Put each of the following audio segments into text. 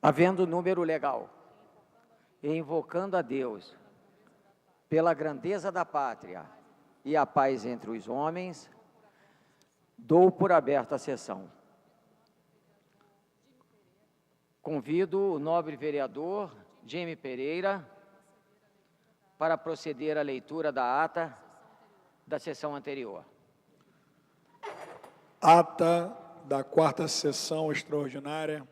havendo número legal, e invocando a Deus, pela grandeza da pátria e a paz entre os homens, dou por aberta a sessão. Convido o nobre vereador Jimmy Pereira para proceder à leitura da ata da sessão anterior. Ata da 4ª sessão extraordinária,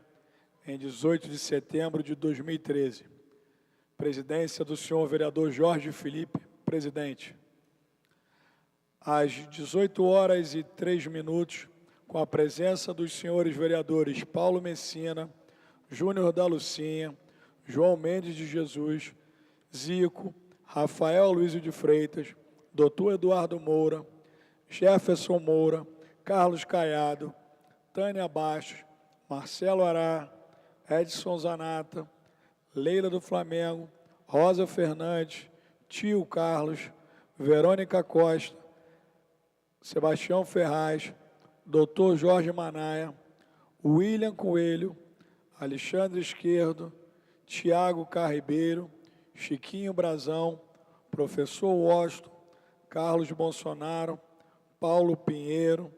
em 18 de setembro de 2013. Presidência do senhor vereador Jorge Felipe, presidente. Às 18h03, com a presença dos senhores vereadores Paulo Messina, Júnior da Lucinha, João Mendes de Jesus, Zico, Rafael Luizio de Freitas, Dr. Eduardo Moura, Jefferson Moura, Carlos Caiado, Tânia Bastos, Marcelo Ará, Edson Zanata, Leila do Flamengo, Rosa Fernandes, Tio Carlos, Verônica Costa, Sebastião Ferraz, Dr. Jorge Manaia, William Coelho, Alexandre Esquerdo, Tiago Carribeiro, Chiquinho Brazão, Professor Washington, Carlos Bolsonaro, Paulo Pinheiro,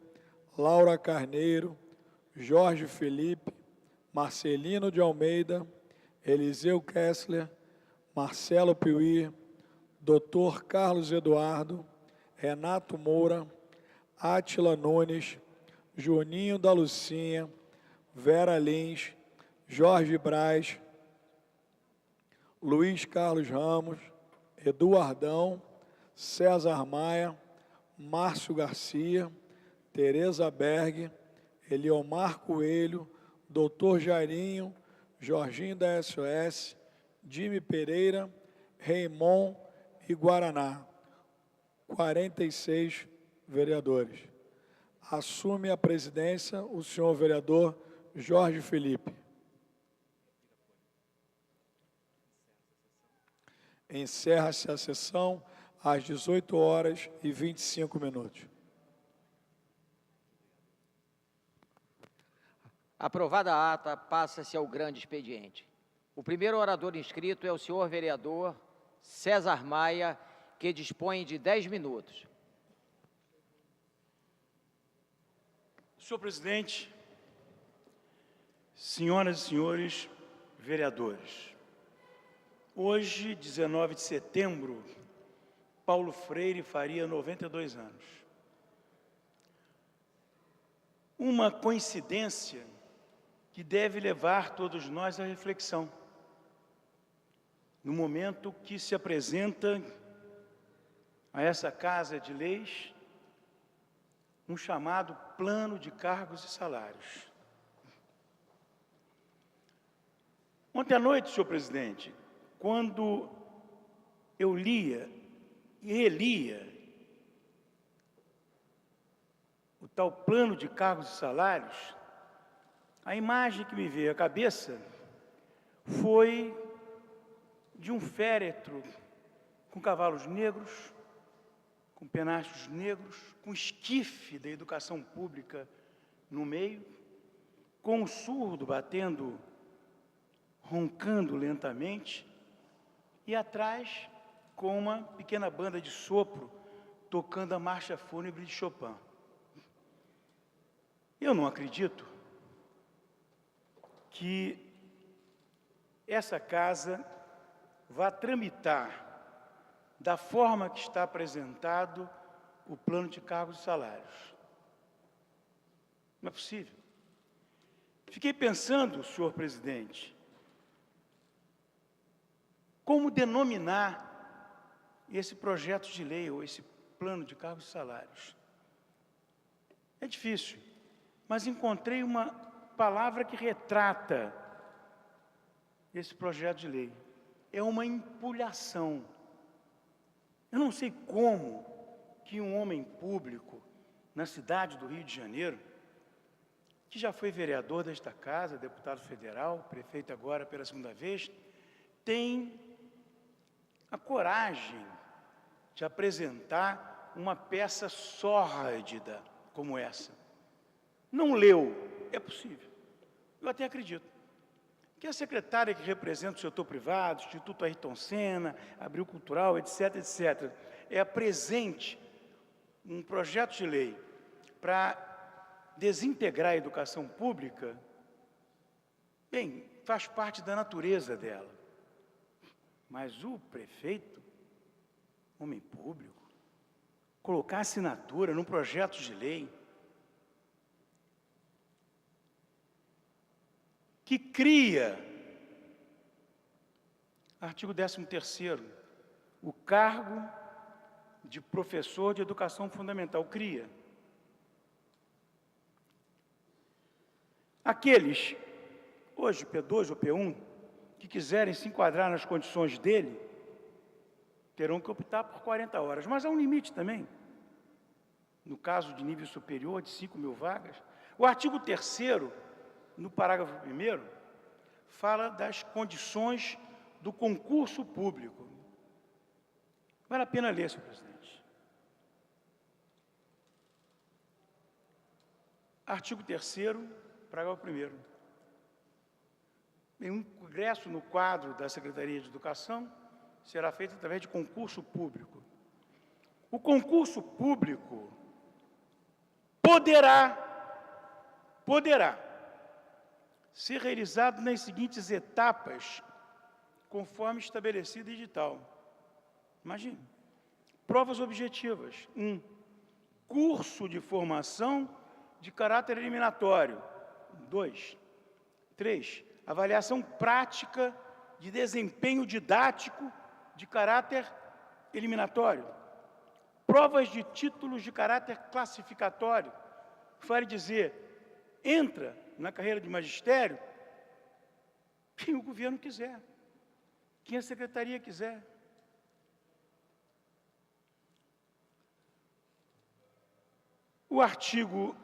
Laura Carneiro, Jorge Felipe, Marcelino de Almeida, Eliseu Kessler, Marcelo Piuí, Dr. Carlos Eduardo, Renato Moura, Átila Nunes, Juninho da Lucinha, Vera Lins, Jorge Braz, Luiz Carlos Ramos, Eduardão, César Maia, Márcio Garcia, Tereza Berg, Eliomar Coelho, Dr. Jairinho, Jorginho da SOS, Jimmy Pereira, Raimon e Guaraná. 46 vereadores. Assume a presidência o senhor vereador Jorge Felipe. Encerra-se a sessão às 18h25. Aprovada a ata, passa-se ao grande expediente. O primeiro orador inscrito é o senhor vereador César Maia, que dispõe de 10 minutos. Senhor presidente, senhoras e senhores vereadores, hoje, 19 de setembro, Paulo Freire faria 92 anos. Uma coincidência que deve levar todos nós à reflexão. No momento que se apresenta a essa Casa de Leis um chamado Plano de Cargos e Salários. Ontem à noite, senhor presidente, quando eu lia e relia o tal Plano de Cargos e Salários, a imagem que me veio à cabeça foi de um féretro com cavalos negros, com penachos negros, com esquife da educação pública no meio, com um surdo batendo, roncando lentamente, e atrás com uma pequena banda de sopro tocando a marcha fúnebre de Chopin. Eu não acredito que essa casa vá tramitar da forma que está apresentado o plano de cargos e salários. Não é possível. Fiquei pensando, senhor presidente, como denominar esse projeto de lei ou esse plano de cargos e salários. É difícil, mas encontrei uma palavra que retrata esse projeto de lei. É uma empulhação. Eu não sei como que um homem público na cidade do Rio de Janeiro, que já foi vereador desta casa, deputado federal, prefeito agora pela segunda vez, tem a coragem de apresentar uma peça sórdida como essa. Não leu, é possível, eu até acredito. que a secretária que representa o setor privado, Instituto Ayrton Senna, Abril Cultural, etc., etc., apresente um projeto de lei para desintegrar a educação pública, bem, faz parte da natureza dela. Mas o prefeito, homem público, colocar assinatura num projeto de lei que cria, artigo 13º, o cargo de professor de educação fundamental, cria. Aqueles, hoje P2 ou P1, que quiserem se enquadrar nas condições dele, terão que optar por 40 horas. Mas há um limite também. No caso de nível superior, de 5.000 vagas. O artigo 3º, no parágrafo 1º, fala das condições do concurso público. Vale a pena ler, senhor presidente. Artigo 3º, parágrafo 1º. Nenhum ingresso no quadro da Secretaria de Educação será feito através de concurso público. O concurso público poderá ser realizado nas seguintes etapas, conforme estabelecido em edital. Imagine. Provas objetivas. 1. Curso de formação de caráter eliminatório. 2. 3. Avaliação prática de desempenho didático de caráter eliminatório. Provas de títulos de caráter classificatório. Vale dizer, entra na carreira de magistério quem o governo quiser, quem a secretaria quiser. O artigo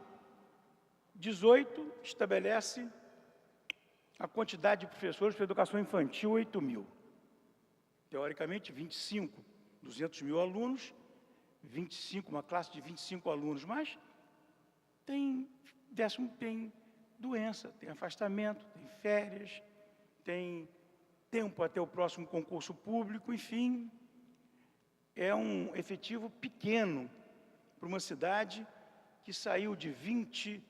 18 estabelece a quantidade de professores para educação infantil, 8.000. Teoricamente, 25, 200.000 alunos, 25, uma classe de 25 alunos, mas tem doença, tem afastamento, tem férias, tem tempo até o próximo concurso público, enfim, é um efetivo pequeno para uma cidade que saiu de 20.000,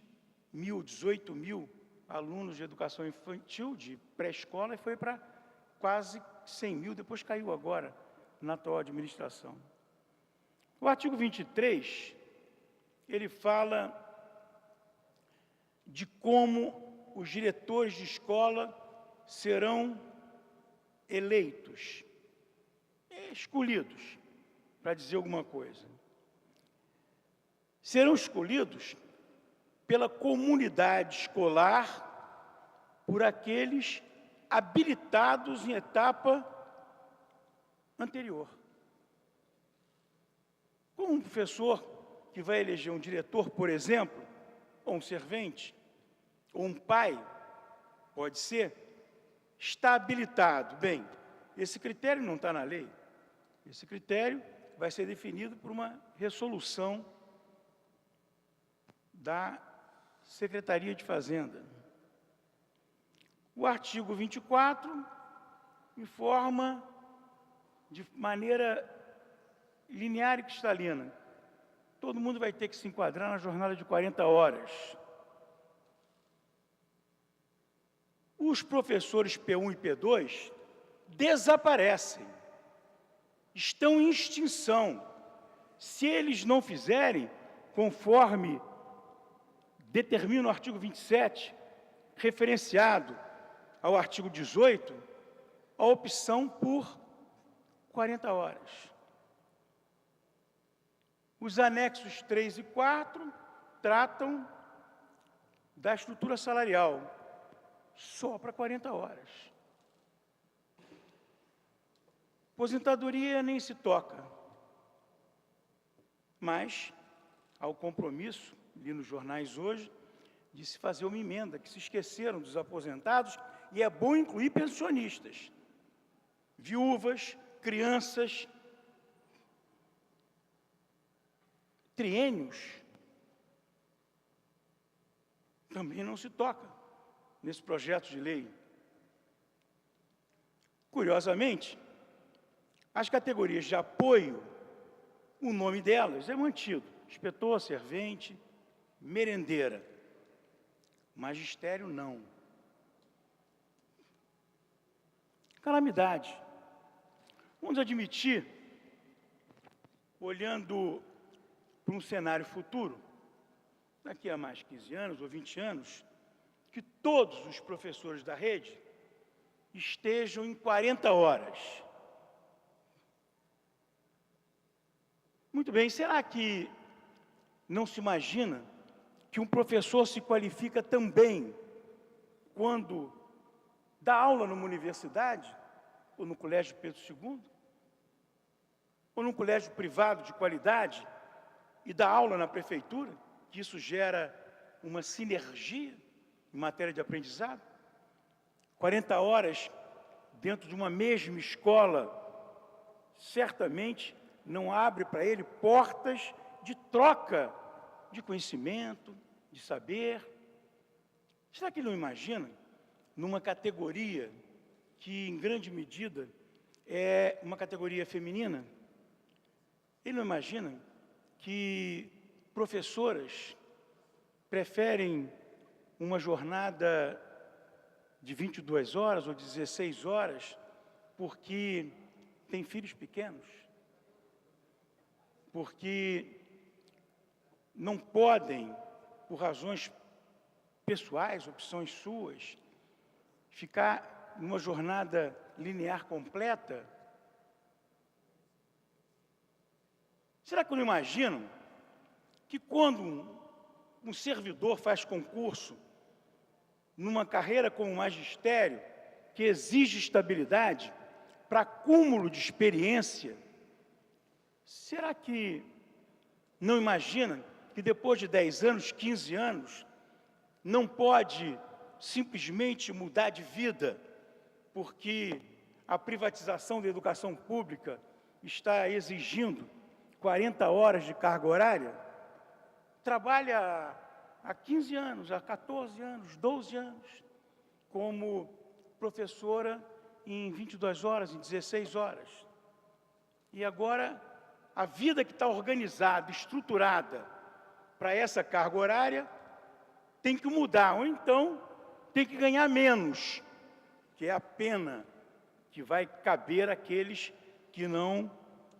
18.000 alunos de educação infantil, de pré-escola, e foi para quase 100.000, depois caiu agora na atual administração. O artigo 23, ele fala de como os diretores de escola serão eleitos, escolhidos, para dizer alguma coisa. Serão escolhidos pela comunidade escolar, por aqueles habilitados em etapa anterior. Como um professor que vai eleger um diretor, por exemplo, ou um servente, ou um pai, pode ser, está habilitado. Bem, esse critério não está na lei. Esse critério vai ser definido por uma resolução da Secretaria de Fazenda. O artigo 24 informa de maneira linear e cristalina. Todo mundo vai ter que se enquadrar na jornada de 40 horas. Os professores P1 e P2 desaparecem, estão em extinção. Se eles não fizerem, conforme determina o artigo 27, referenciado ao artigo 18, a opção por 40 horas. Os anexos 3 e 4 tratam da estrutura salarial, só para 40 horas. Aposentadoria nem se toca, mas há o compromisso, li nos jornais hoje, de se fazer uma emenda, que se esqueceram dos aposentados, e é bom incluir pensionistas, viúvas, crianças, triênios, também não se toca nesse projeto de lei. Curiosamente, as categorias de apoio, o nome delas é mantido: inspetor, servente, merendeira. Magistério, não. Calamidade. Vamos admitir, olhando para um cenário futuro, daqui a mais 15 anos ou 20 anos, que todos os professores da rede estejam em 40 horas. Muito bem, será que não se imagina que um professor se qualifica também quando dá aula numa universidade, ou no Colégio Pedro II, ou num colégio privado de qualidade, e dá aula na prefeitura, que isso gera uma sinergia em matéria de aprendizado? 40 horas dentro de uma mesma escola, certamente não abre para ele portas de troca de conhecimento, de saber. Será que ele não imagina, numa categoria que, em grande medida, é uma categoria feminina, ele não imagina que professoras preferem uma jornada de 22 horas ou 16 horas porque têm filhos pequenos, porque não podem, por razões pessoais, opções suas, ficar numa jornada linear completa? Será que não imaginam que quando um servidor faz concurso numa carreira como o magistério, que exige estabilidade para acúmulo de experiência, será que não imagina que depois de 10 anos, 15 anos, não pode simplesmente mudar de vida, porque a privatização da educação pública está exigindo 40 horas de carga horária? Trabalha há 15 anos, há 14 anos, 12 anos, como professora em 22 horas, em 16 horas. E agora, a vida que está organizada, estruturada para essa carga horária, tem que mudar, ou então tem que ganhar menos, que é a pena que vai caber àqueles que não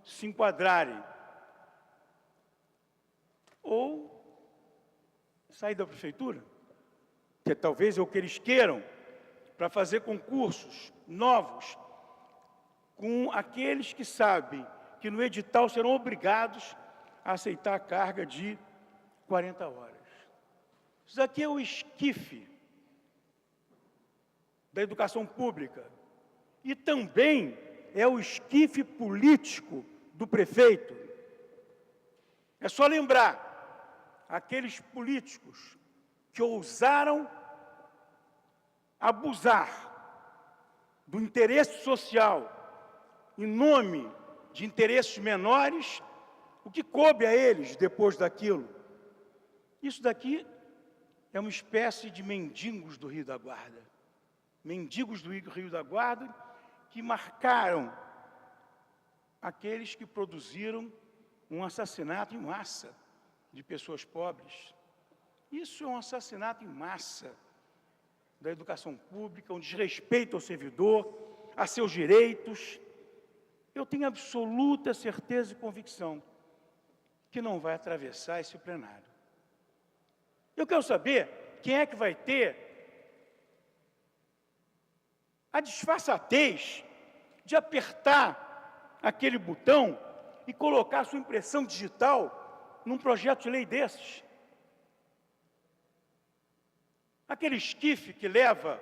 se enquadrarem. Ou sair da prefeitura, que talvez é o que eles queiram, para fazer concursos novos, com aqueles que sabem que no edital serão obrigados a aceitar a carga de 40 horas. Isso aqui é o esquife da educação pública e também é o esquife político do prefeito. É só lembrar aqueles políticos que ousaram abusar do interesse social em nome de interesses menores, o que coube a eles depois daquilo. Isso daqui é uma espécie de mendigos do Rio da Guarda. Mendigos do Rio da Guarda que marcaram aqueles que produziram um assassinato em massa de pessoas pobres. Isso é um assassinato em massa da educação pública, um desrespeito ao servidor, a seus direitos. Eu tenho absoluta certeza e convicção que não vai atravessar esse plenário. Eu quero saber quem é que vai ter a disfarçatez de apertar aquele botão e colocar a sua impressão digital num projeto de lei desses. Aquele esquife que leva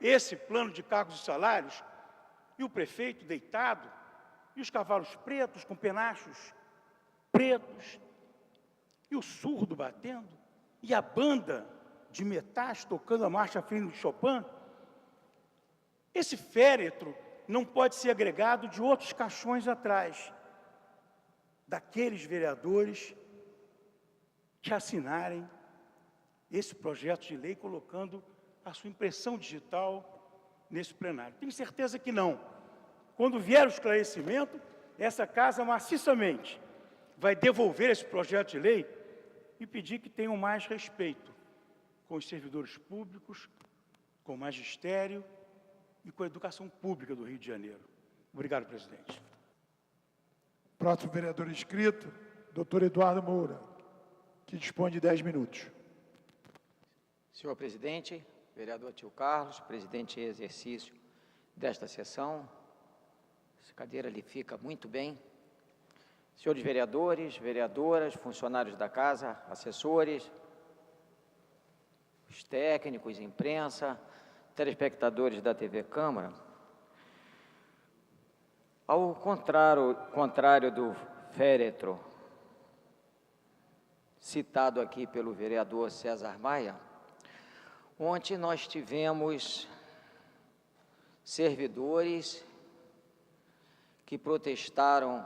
esse plano de cargos e salários, e o prefeito deitado, e os cavalos pretos com penachos pretos, e o surdo batendo, e a banda de metais tocando a marcha fina de Chopin. Esse féretro não pode ser agregado de outros caixões atrás, daqueles vereadores que assinarem esse projeto de lei colocando a sua impressão digital nesse plenário. Tenho certeza que não. Quando vier o esclarecimento, essa casa maciçamente vai devolver esse projeto de lei e pedir que tenham mais respeito com os servidores públicos, com o magistério e com a educação pública do Rio de Janeiro. Obrigado, presidente. Próximo vereador inscrito, doutor Eduardo Moura, que dispõe de 10 minutos. Senhor presidente, vereador Tio Carlos, presidente em exercício desta sessão, essa cadeira lhe fica muito bem. Senhores vereadores, vereadoras, funcionários da casa, assessores, os técnicos, imprensa, telespectadores da TV Câmara, ao contrário do féretro citado aqui pelo vereador César Maia, ontem nós tivemos servidores que protestaram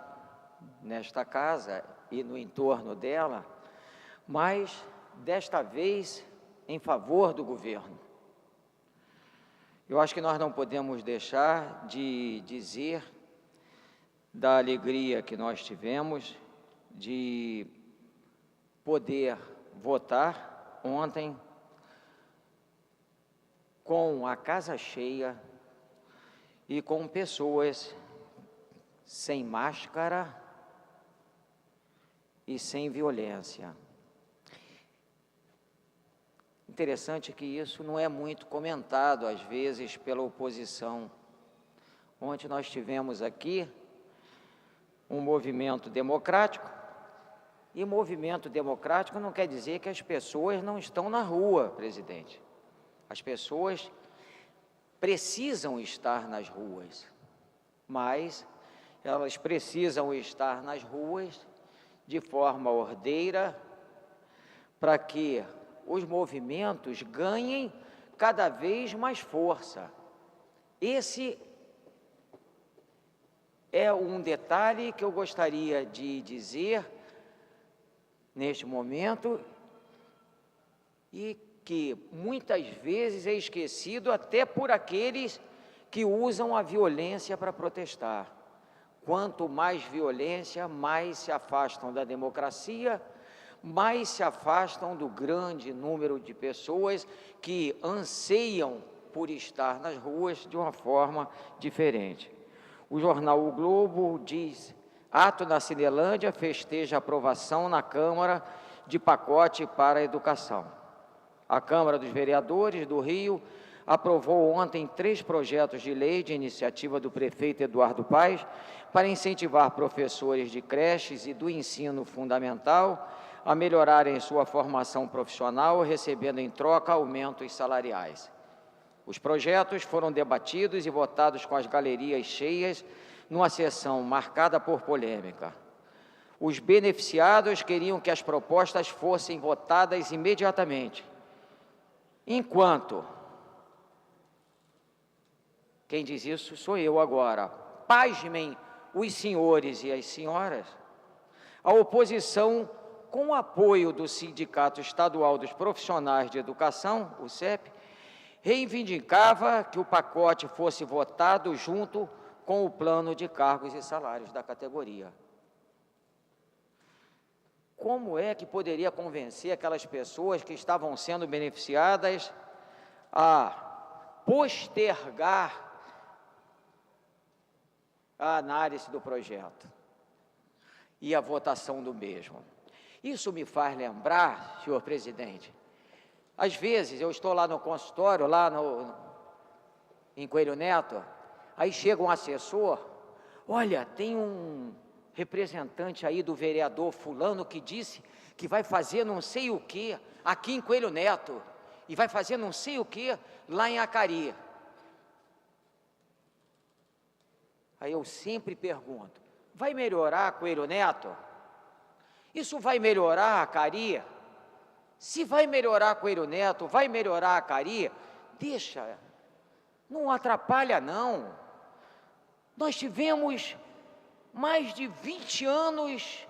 nesta casa e no entorno dela, mas desta vez em favor do governo. Eu acho que nós não podemos deixar de dizer da alegria que nós tivemos de poder votar ontem com a casa cheia e com pessoas sem máscara e sem violência. Interessante que isso não é muito comentado, às vezes, pela oposição. Ontem nós tivemos aqui um movimento democrático, e movimento democrático não quer dizer que as pessoas não estão na rua, presidente. As pessoas precisam estar nas ruas, mas elas precisam estar nas ruas de forma ordeira para que os movimentos ganhem cada vez mais força. Esse é um detalhe que eu gostaria de dizer neste momento e que muitas vezes é esquecido até por aqueles que usam a violência para protestar. Quanto mais violência, mais se afastam da democracia, mais se afastam do grande número de pessoas que anseiam por estar nas ruas de uma forma diferente. O jornal O Globo diz: ato na Cinelândia festeja a aprovação na Câmara de pacote para a educação. A Câmara dos Vereadores do Rio aprovou ontem 3 projetos de lei de iniciativa do prefeito Eduardo Paes para incentivar professores de creches e do ensino fundamental a melhorarem sua formação profissional, recebendo em troca aumentos salariais. Os projetos foram debatidos e votados com as galerias cheias, numa sessão marcada por polêmica. Os beneficiados queriam que as propostas fossem votadas imediatamente, enquanto, quem diz isso sou eu agora, pasmem os senhores e as senhoras, a oposição, com o apoio do Sindicato Estadual dos Profissionais de Educação, o SEP, reivindicava que o pacote fosse votado junto com o plano de cargos e salários da categoria. Como é que poderia convencer aquelas pessoas que estavam sendo beneficiadas a postergar a análise do projeto e a votação do mesmo? Isso me faz lembrar, senhor presidente, às vezes eu estou lá no consultório, em Coelho Neto, aí chega um assessor, olha, tem um representante aí do vereador fulano que disse que vai fazer não sei o que aqui em Coelho Neto, e vai fazer não sei o que lá em Acari. Aí eu sempre pergunto, vai melhorar Coelho Neto? Isso vai melhorar Acari? Se vai melhorar Coelho Neto, vai melhorar Acari, deixa, não atrapalha não. Nós tivemos mais de 20 anos,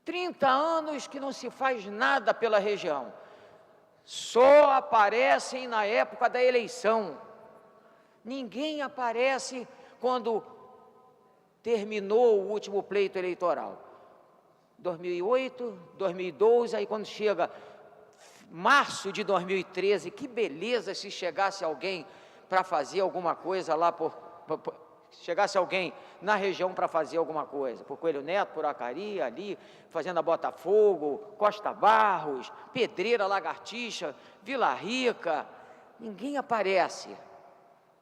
30 anos que não se faz nada pela região. Só aparecem na época da eleição. Ninguém aparece quando terminou o último pleito eleitoral. 2008, 2012, aí quando chega março de 2013, que beleza se chegasse alguém para fazer alguma coisa lá, chegasse alguém na região para fazer alguma coisa, por Coelho Neto, por Acari, ali, Fazenda Botafogo, Costa Barros, Pedreira, Lagartixa, Vila Rica, ninguém aparece.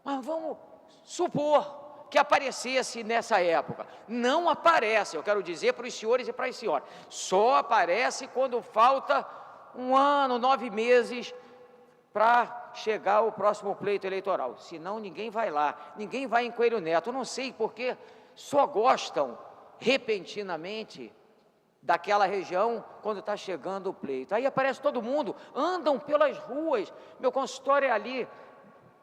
Mas vamos supor que aparecesse nessa época. Não aparece, eu quero dizer para os senhores e para as senhoras, só aparece quando falta 1 ano, 9 meses para chegar o próximo pleito eleitoral. Senão ninguém vai lá, ninguém vai em Coelho Neto. Eu não sei porque só gostam repentinamente daquela região quando está chegando o pleito. Aí aparece todo mundo, andam pelas ruas. Meu consultório é ali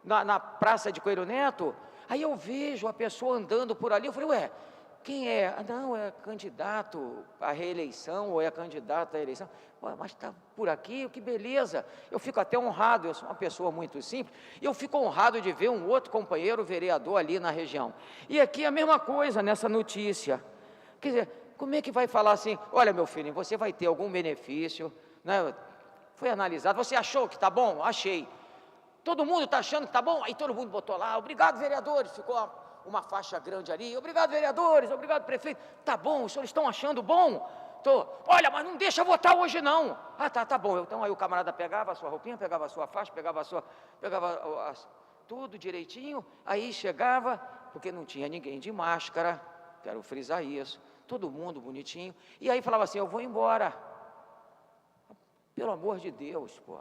na praça de Coelho Neto. Aí eu vejo a pessoa andando por ali, eu falei, ué, quem é? Ah, não, é candidato à reeleição, ou é candidato à eleição. Ué, mas está por aqui, que beleza. Eu fico até honrado, eu sou uma pessoa muito simples, e eu fico honrado de ver um outro companheiro vereador ali na região. E aqui a mesma coisa nessa notícia. Quer dizer, como é que vai falar assim, olha meu filho, você vai ter algum benefício, né? Foi analisado, você achou que está bom? Achei. Todo mundo está achando que está bom? Aí todo mundo botou lá, obrigado vereadores, ficou uma faixa grande ali, obrigado vereadores, obrigado prefeito, tá bom, os senhores estão achando bom? Tô. Olha, mas não deixa votar hoje não. Ah, tá bom, então aí o camarada pegava a sua roupinha, pegava a sua faixa, pegava tudo direitinho, aí chegava, porque não tinha ninguém de máscara, quero frisar isso, todo mundo bonitinho, e aí falava assim, eu vou embora, pelo amor de Deus, pô.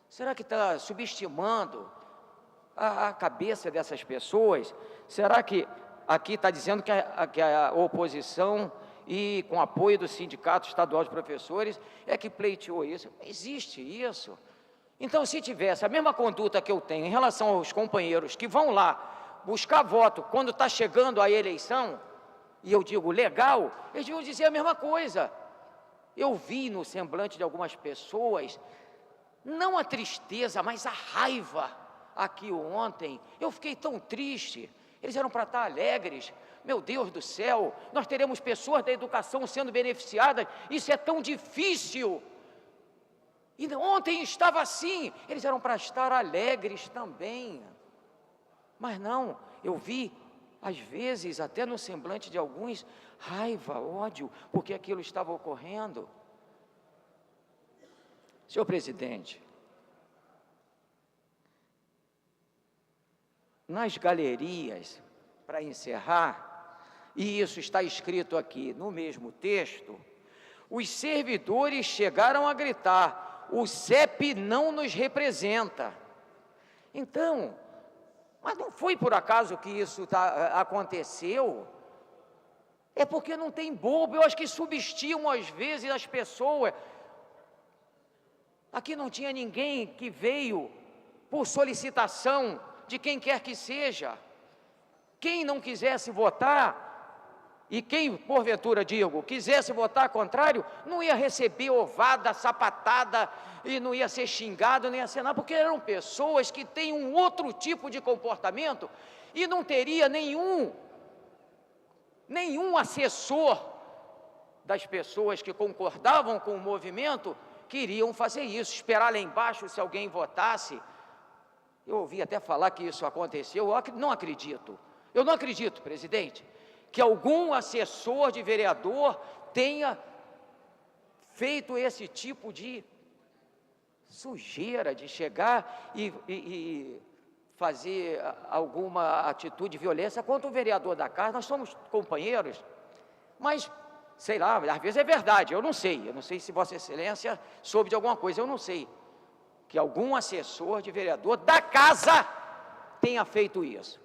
Será que está subestimando a cabeça dessas pessoas? Será que aqui está dizendo que a oposição e com apoio do Sindicato Estadual de Professores é que pleiteou isso? Não existe isso. Então, se tivesse a mesma conduta que eu tenho em relação aos companheiros que vão lá buscar voto quando está chegando a eleição, e eu digo legal, eles deviam dizer a mesma coisa. Eu vi no semblante de algumas pessoas não a tristeza, mas a raiva aqui ontem. Eu fiquei tão triste, eles eram para estar alegres. Meu Deus do céu, nós teremos pessoas da educação sendo beneficiadas, isso é tão difícil. E ontem estava assim, eles eram para estar alegres também. Mas não, eu vi, às vezes, até no semblante de alguns, raiva, ódio, porque aquilo estava ocorrendo. Senhor presidente, nas galerias, para encerrar, e isso está escrito aqui no mesmo texto, os servidores chegaram a gritar, o CEP não nos representa. Então, mas não foi por acaso que isso aconteceu? É porque não tem bobo, eu acho que subestimam às vezes as pessoas. Aqui não tinha ninguém que veio por solicitação de quem quer que seja. Quem não quisesse votar, e quem, porventura, digo, quisesse votar contrário, não ia receber ovada, sapatada, e não ia ser xingado, nem ia ser nada, porque eram pessoas que têm um outro tipo de comportamento, e não teria nenhum assessor das pessoas que concordavam com o movimento, queriam fazer isso, esperar lá embaixo se alguém votasse. Eu ouvi até falar que isso aconteceu, eu não acredito, presidente, que algum assessor de vereador tenha feito esse tipo de sujeira, de chegar e fazer alguma atitude de violência contra o vereador da casa. Nós somos companheiros, mas sei lá, às vezes é verdade, eu não sei se Vossa Excelência soube de alguma coisa, eu não sei, que algum assessor de vereador da casa tenha feito isso.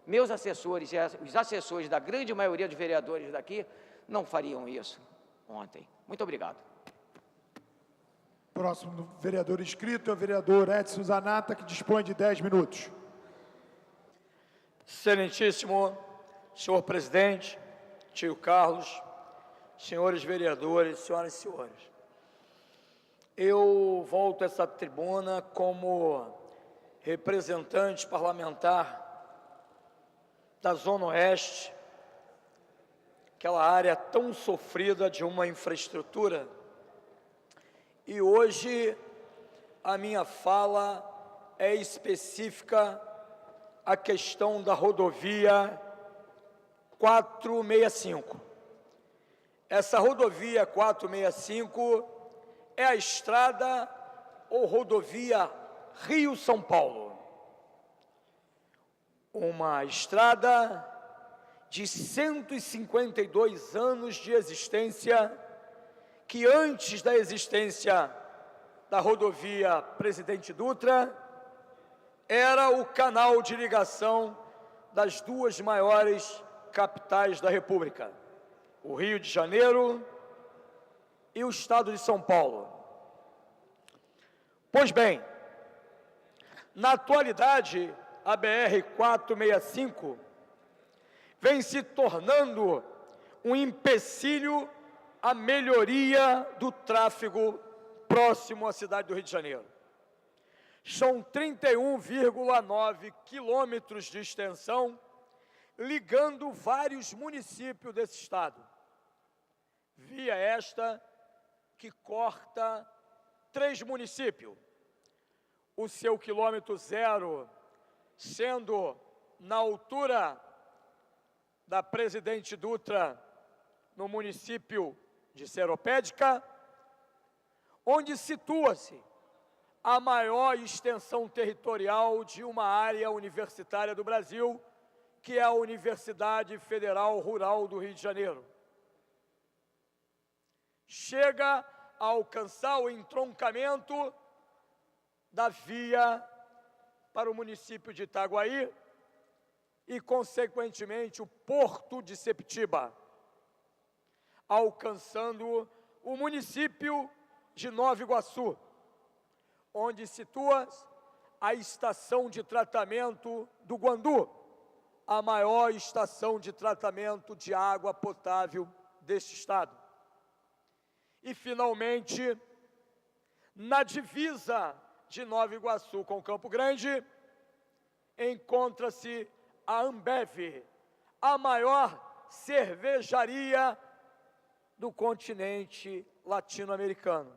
Meus assessores e os assessores da grande maioria dos vereadores daqui não fariam isso ontem. Muito obrigado. Próximo vereador inscrito é o vereador Edson Zanata, que dispõe de 10 minutos. Excelentíssimo senhor presidente, tio Carlos, senhores vereadores, senhoras e senhores, eu volto a essa tribuna como representante parlamentar da Zona Oeste, aquela área tão sofrida de uma infraestrutura. E hoje a minha fala é específica à questão da rodovia 465. Essa rodovia 465 é a estrada ou rodovia Rio-São Paulo. Uma estrada de 152 anos de existência, que antes da existência da rodovia Presidente Dutra, era o canal de ligação das duas maiores capitais da República, o Rio de Janeiro e o estado de São Paulo. Pois bem, na atualidade, a BR-465 vem se tornando um empecilho à melhoria do tráfego próximo à cidade do Rio de Janeiro. São 31,9 quilômetros de extensão, ligando vários municípios desse estado. Via esta que corta 3 municípios. O seu quilômetro zero sendo na altura da Presidente Dutra, no município de Seropédica, onde situa-se a maior extensão territorial de uma área universitária do Brasil, que é a Universidade Federal Rural do Rio de Janeiro. Chega a alcançar o entroncamento da via para o município de Itaguaí e, consequentemente, o porto de Sepetiba, alcançando o município de Nova Iguaçu, onde situa a estação de tratamento do Guandu, a maior estação de tratamento de água potável deste estado. E, finalmente, na divisa de Nova Iguaçu com Campo Grande, encontra-se a Ambev, a maior cervejaria do continente latino-americano,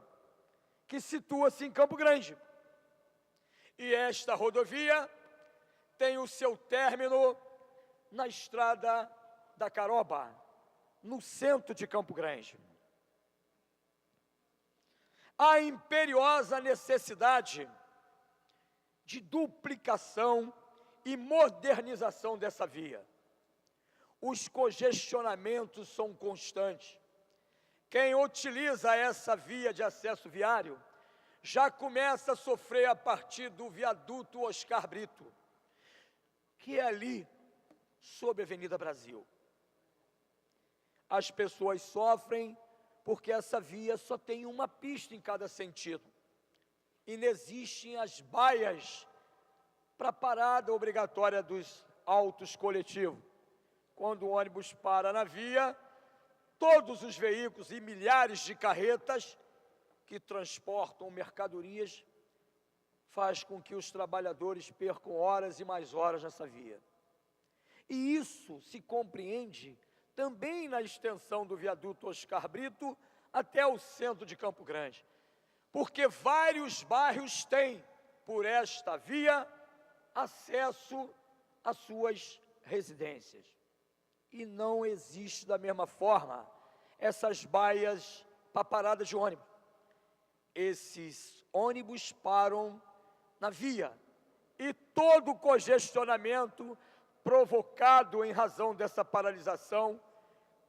que situa-se em Campo Grande. E esta rodovia tem o seu término na estrada da Caroba, no centro de Campo Grande. A imperiosa necessidade de duplicação e modernização dessa via. Os congestionamentos são constantes. Quem utiliza essa via de acesso viário já começa a sofrer a partir do viaduto Oscar Brito, que é ali, sob a Avenida Brasil. As pessoas sofrem porque essa via só tem uma pista em cada sentido. E não existem as baias para parada obrigatória dos autos coletivos. Quando o ônibus para na via, todos os veículos e milhares de carretas que transportam mercadorias faz com que os trabalhadores percam horas e mais horas nessa via. E isso se compreende também na extensão do viaduto Oscar Brito até o centro de Campo Grande, porque vários bairros têm, por esta via, acesso às suas residências. E não existe da mesma forma essas baias para parada de ônibus. Esses ônibus param na via e todo o congestionamento provocado em razão dessa paralisação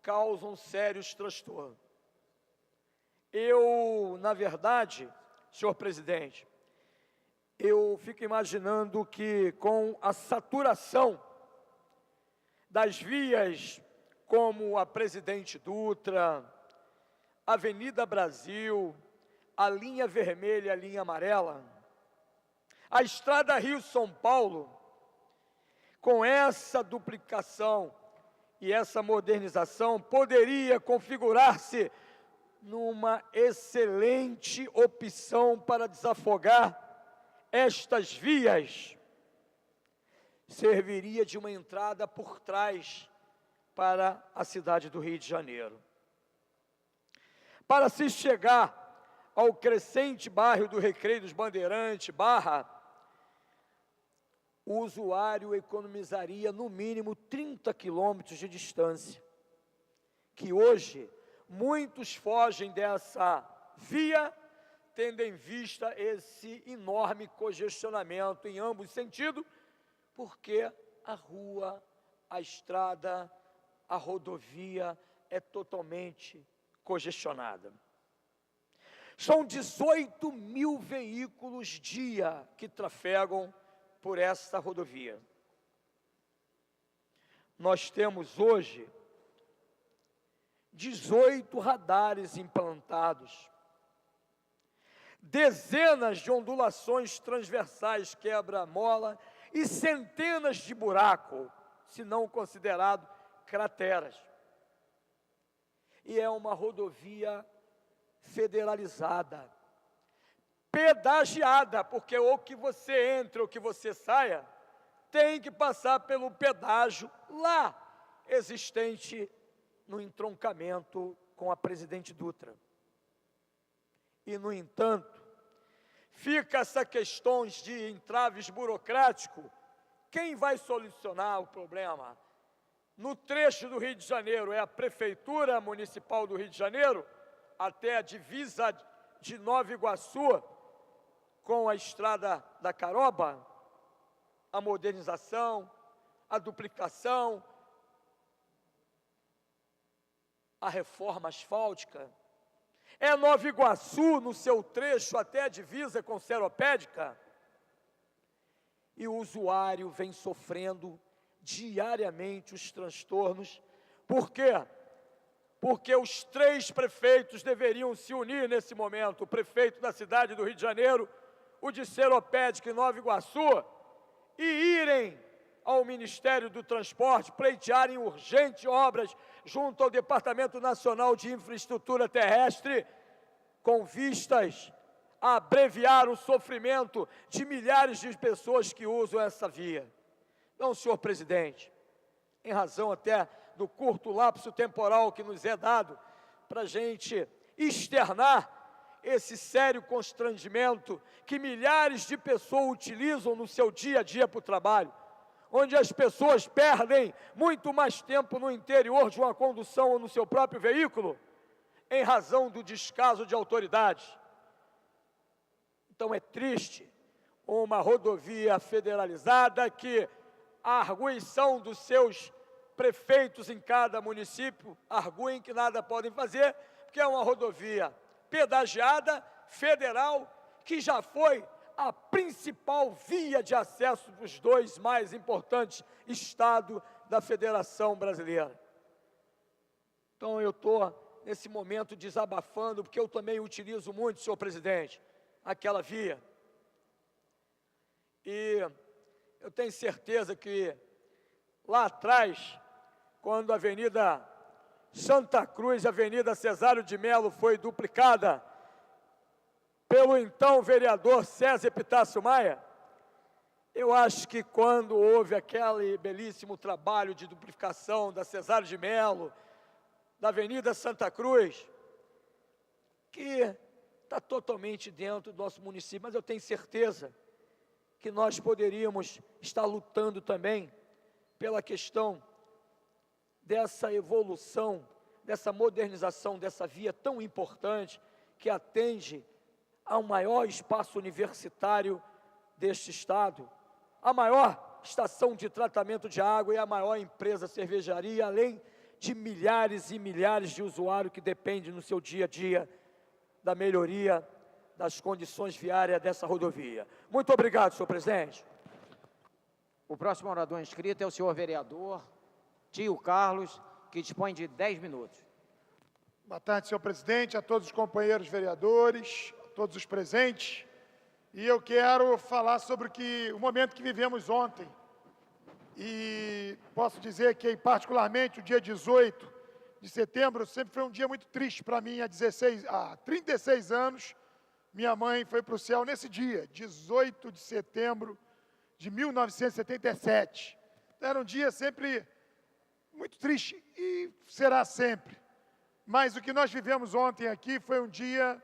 causam sérios transtornos. Eu, na verdade, senhor presidente, eu fico imaginando que com a saturação das vias como a Presidente Dutra, Avenida Brasil, a linha vermelha e a linha amarela, a estrada Rio-São Paulo, com essa duplicação e essa modernização, poderia configurar-se numa excelente opção para desafogar estas vias serviria de uma entrada por trás para a cidade do Rio de Janeiro. Para se chegar ao crescente bairro do Recreio dos Bandeirantes, Barra, o usuário economizaria no mínimo 30 quilômetros de distância, que hoje muitos fogem dessa via, tendo em vista esse enorme congestionamento em ambos sentidos, porque a rua, a estrada, a rodovia é totalmente congestionada. São 18 mil veículos dia que trafegam por essa rodovia. Nós temos hoje 18 radares implantados, dezenas de ondulações transversais quebra-mola e centenas de buracos, se não considerado crateras. E é uma rodovia federalizada, pedagiada, porque ou que você entre ou que você saia, tem que passar pelo pedágio lá existente no entroncamento com a Presidente Dutra. E, no entanto, fica essa questão de entraves burocráticos. Quem vai solucionar o problema? No trecho do Rio de Janeiro, é a Prefeitura Municipal do Rio de Janeiro, até a divisa de Nova Iguaçu, com a estrada da Caroba, a modernização, a duplicação, a reforma asfáltica. É Nova Iguaçu, no seu trecho até a divisa com Seropédica. E o usuário vem sofrendo diariamente os transtornos. Por quê? Porque os 3 prefeitos deveriam se unir nesse momento, o prefeito da cidade do Rio de Janeiro, o de Seropédica e Nova Iguaçu, e irem ao Ministério do Transporte, pleitearem urgentes obras junto ao Departamento Nacional de Infraestrutura Terrestre, com vistas a abreviar o sofrimento de milhares de pessoas que usam essa via. Então, senhor presidente, em razão até do curto lapso temporal que nos é dado para a gente externar esse sério constrangimento que milhares de pessoas utilizam no seu dia a dia para o trabalho, onde as pessoas perdem muito mais tempo no interior de uma condução ou no seu próprio veículo, em razão do descaso de autoridades. Então é triste uma rodovia federalizada que a arguição dos seus prefeitos em cada município arguem que nada podem fazer, porque é uma rodovia pedagiada, federal, que já foi a principal via de acesso dos 2 mais importantes estados da Federação Brasileira. Então eu estou nesse momento desabafando, porque eu também utilizo muito, senhor presidente, aquela via. E eu tenho certeza que lá atrás, quando a Avenida Santa Cruz, a Avenida Cesário de Melo foi duplicada pelo então vereador César Epitácio Maia, eu acho que quando houve aquele belíssimo trabalho de duplicação da Cesário de Melo, da Avenida Santa Cruz, que está totalmente dentro do nosso município, mas eu tenho certeza que nós poderíamos estar lutando também pela questão dessa evolução, dessa modernização dessa via tão importante que atende ao maior espaço universitário deste estado, a maior estação de tratamento de água e a maior empresa cervejaria, além de milhares e milhares de usuários que dependem no seu dia a dia da melhoria das condições viárias dessa rodovia. Muito obrigado, senhor presidente. O próximo orador inscrito é o senhor vereador Tio Carlos, que dispõe de 10 minutos. Boa tarde, senhor presidente, a todos os companheiros vereadores, a todos os presentes. E eu quero falar sobre o momento que vivemos ontem. E posso dizer que, particularmente, o dia 18 de setembro sempre foi um dia muito triste para mim, há 36 anos. minha mãe foi para o céu nesse dia, 18 de setembro de 1977. Então, era um dia sempre muito triste, e será sempre. Mas o que nós vivemos ontem aqui foi um dia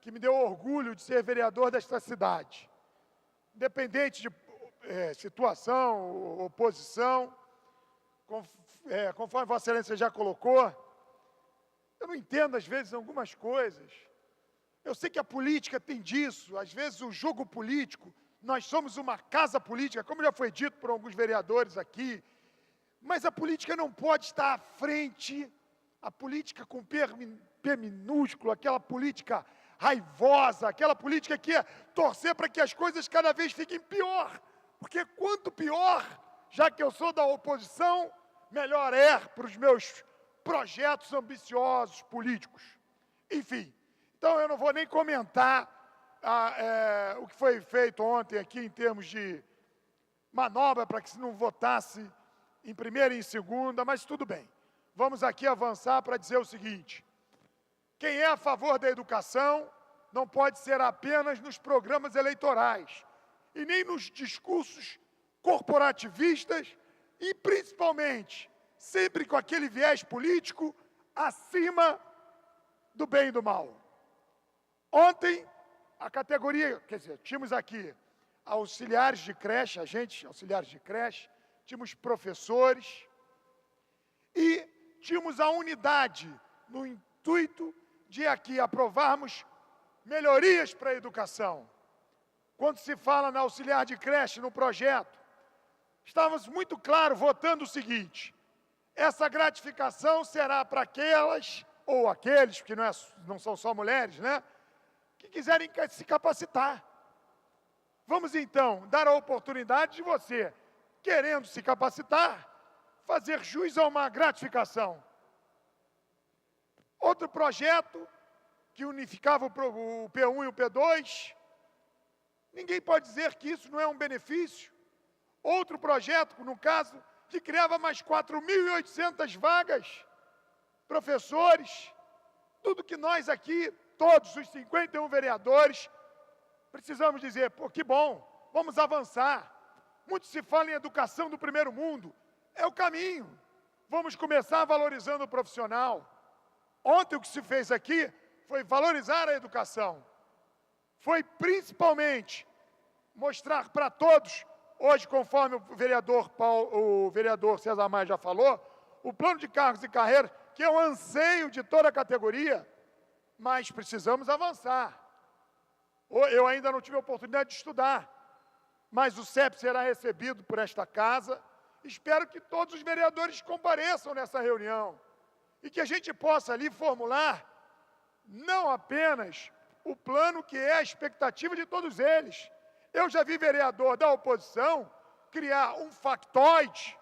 que me deu orgulho de ser vereador desta cidade. Independente de situação, oposição, conforme Vossa Excelência já colocou, eu não entendo às vezes algumas coisas. Eu sei que a política tem disso, às vezes o jogo político, nós somos uma casa política, como já foi dito por alguns vereadores aqui, mas a política não pode estar à frente, a política com P minúsculo, aquela política raivosa, aquela política que é torcer para que as coisas cada vez fiquem pior, porque quanto pior, já que eu sou da oposição, melhor é para os meus projetos ambiciosos políticos. Enfim, então eu não vou nem comentar o que foi feito ontem aqui em termos de manobra para que se não votasse em primeira e em segunda, mas tudo bem. Vamos aqui avançar para dizer o seguinte: quem é a favor da educação não pode ser apenas nos programas eleitorais e nem nos discursos corporativistas e, principalmente, sempre com aquele viés político acima do bem e do mal. Ontem, a categoria, quer dizer, tínhamos aqui auxiliares de creche, agentes auxiliares de creche, tínhamos professores e tínhamos a unidade no intuito de aqui aprovarmos melhorias para a educação. Quando se fala na auxiliar de creche, no projeto, estávamos muito claro votando o seguinte: essa gratificação será para aquelas, ou aqueles, porque não são só mulheres, né, que quiserem se capacitar. Vamos então dar a oportunidade de você, querendo se capacitar, fazer jus a uma gratificação. Outro projeto que unificava o P1 e o P2, ninguém pode dizer que isso não é um benefício. Outro projeto, no caso, que criava mais 4.800 vagas, professores, tudo que nós aqui, todos os 51 vereadores, precisamos dizer, pô, que bom, vamos avançar. Muito se fala em educação do primeiro mundo, é o caminho. Vamos começar valorizando o profissional. Ontem o que se fez aqui foi valorizar a educação. Foi principalmente mostrar para todos, hoje, conforme o vereador César Maia já falou, o plano de cargos e carreiras, que é um anseio de toda a categoria, mas precisamos avançar. Eu ainda não tive a oportunidade de estudar, mas o CEP será recebido por esta casa. Espero que todos os vereadores compareçam nessa reunião e que a gente possa ali formular não apenas o plano que é a expectativa de todos eles. Eu já vi vereador da oposição criar um factoide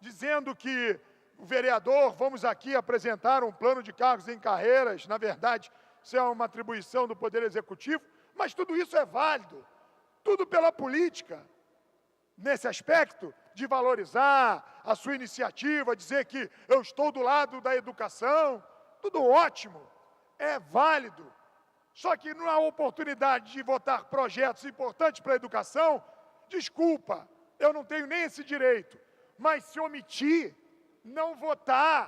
dizendo que o vereador, vamos aqui apresentar um plano de cargos em carreiras, na verdade, isso é uma atribuição do Poder Executivo, mas tudo isso é válido, tudo pela política. Nesse aspecto de valorizar a sua iniciativa, dizer que eu estou do lado da educação, tudo ótimo, é válido. Só que não há oportunidade de votar projetos importantes para a educação, desculpa, eu não tenho nem esse direito, mas se omitir, não votar,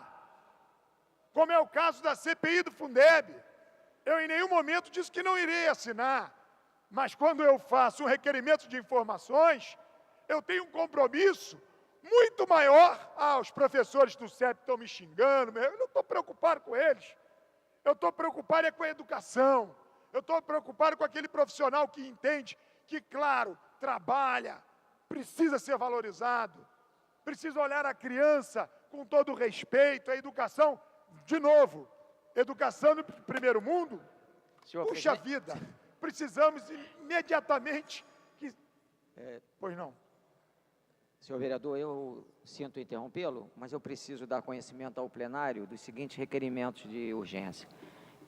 como é o caso da CPI do Fundeb, eu em nenhum momento disse que não irei assinar, mas quando eu faço um requerimento de informações, eu tenho um compromisso muito maior. Os professores do CEP estão me xingando, eu não estou preocupado com eles, eu estou preocupado com a educação, eu estou preocupado com aquele profissional que entende que, claro, trabalha, precisa ser valorizado, precisa olhar a criança com todo o respeito, a educação, de novo, educação do primeiro mundo, puxa vida, precisamos imediatamente que... Pois não. Senhor vereador, eu sinto interrompê-lo, mas eu preciso dar conhecimento ao plenário dos seguintes requerimentos de urgência.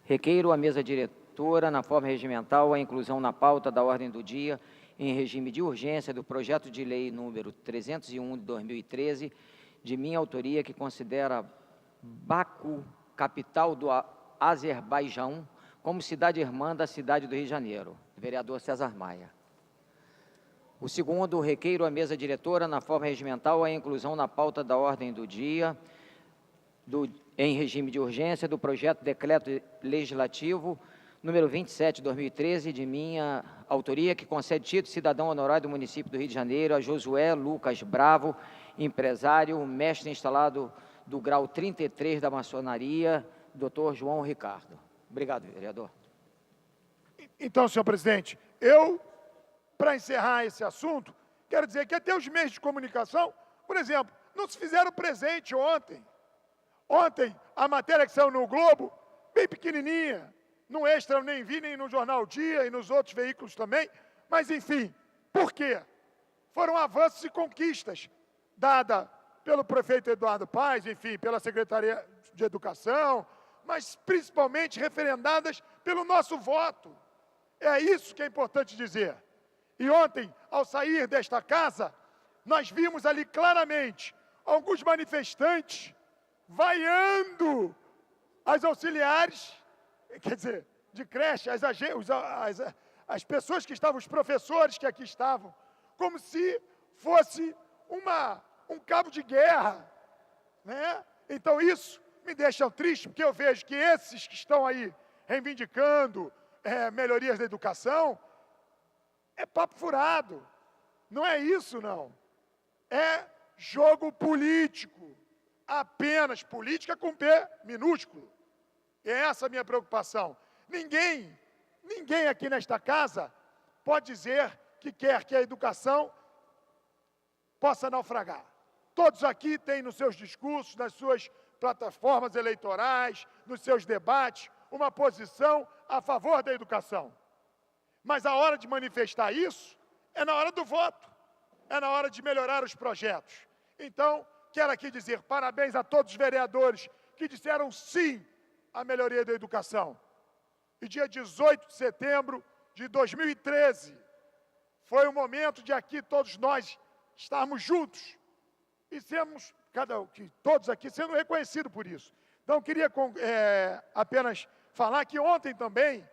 Requeiro à mesa diretora, na forma regimental, a inclusão na pauta da ordem do dia, em regime de urgência, do projeto de lei número 301 de 2013, de minha autoria, que considera Baku, capital do Azerbaijão, como cidade irmã da cidade do Rio de Janeiro, vereador César Maia. O segundo, requeiro à mesa diretora, na forma regimental, a inclusão na pauta da ordem do dia, em regime de urgência, do projeto de decreto legislativo número 27, 2013, de minha autoria, que concede título de cidadão honorário do município do Rio de Janeiro a Josué Lucas Bravo, empresário, mestre instalado do grau 33 da maçonaria, Dr. João Ricardo. Obrigado, vereador. Então, senhor presidente, para encerrar esse assunto, quero dizer que até os meios de comunicação, por exemplo, não se fizeram presente ontem. Ontem, a matéria que saiu no Globo, bem pequenininha, no Extra eu nem vi, nem no Jornal Dia e nos outros veículos também, mas enfim, por quê? Foram avanços e conquistas dadas pelo prefeito Eduardo Paes, enfim, pela Secretaria de Educação, mas principalmente referendadas pelo nosso voto. É isso que é importante dizer. E ontem, ao sair desta casa, nós vimos ali claramente alguns manifestantes vaiando as auxiliares, quer dizer, de creche, as pessoas que estavam, os professores que aqui estavam, como se fosse um cabo de guerra, né? Então isso me deixa triste, porque eu vejo que esses que estão aí reivindicando melhorias da educação, é papo furado, não é isso não, é jogo político, apenas política com P minúsculo. É essa a minha preocupação. Ninguém aqui nesta casa pode dizer que quer que a educação possa naufragar. Todos aqui têm nos seus discursos, nas suas plataformas eleitorais, nos seus debates, uma posição a favor da educação. Mas a hora de manifestar isso é na hora do voto, é na hora de melhorar os projetos. Então, quero aqui dizer parabéns a todos os vereadores que disseram sim à melhoria da educação. E dia 18 de setembro de 2013 foi o momento de aqui todos nós estarmos juntos e sermos, todos aqui sendo reconhecidos por isso. Então, queria apenas falar que ontem também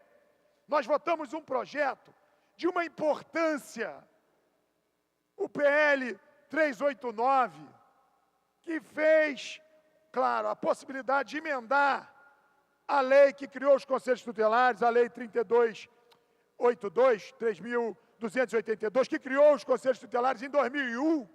nós votamos um projeto de uma importância, o PL 389, que fez, claro, a possibilidade de emendar a lei que criou os conselhos tutelares, a lei 3.282, que criou os conselhos tutelares em 2001.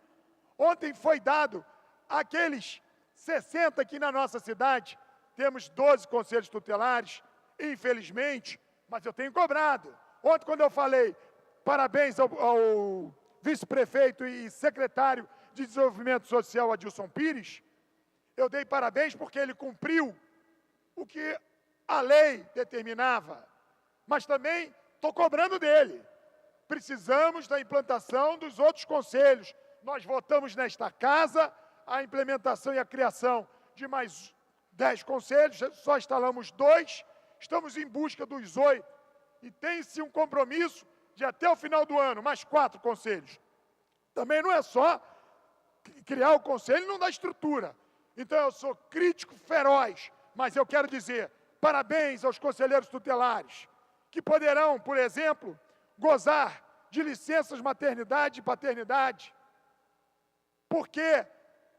Ontem foi dado aqueles 60 aqui na nossa cidade, temos 12 conselhos tutelares, infelizmente, mas eu tenho cobrado. Ontem, quando eu falei parabéns ao vice-prefeito e secretário de Desenvolvimento Social, Adilson Pires, eu dei parabéns porque ele cumpriu o que a lei determinava, mas também estou cobrando dele. Precisamos da implantação dos outros conselhos. Nós votamos nesta casa a implementação e a criação de mais 10 conselhos, só instalamos 2, estamos em busca dos 8, e tem-se um compromisso de até o final do ano, mais 4 conselhos. Também não é só criar o conselho e não dar estrutura. Então eu sou crítico feroz, mas eu quero dizer parabéns aos conselheiros tutelares, que poderão, por exemplo, gozar de licenças maternidade e paternidade, porque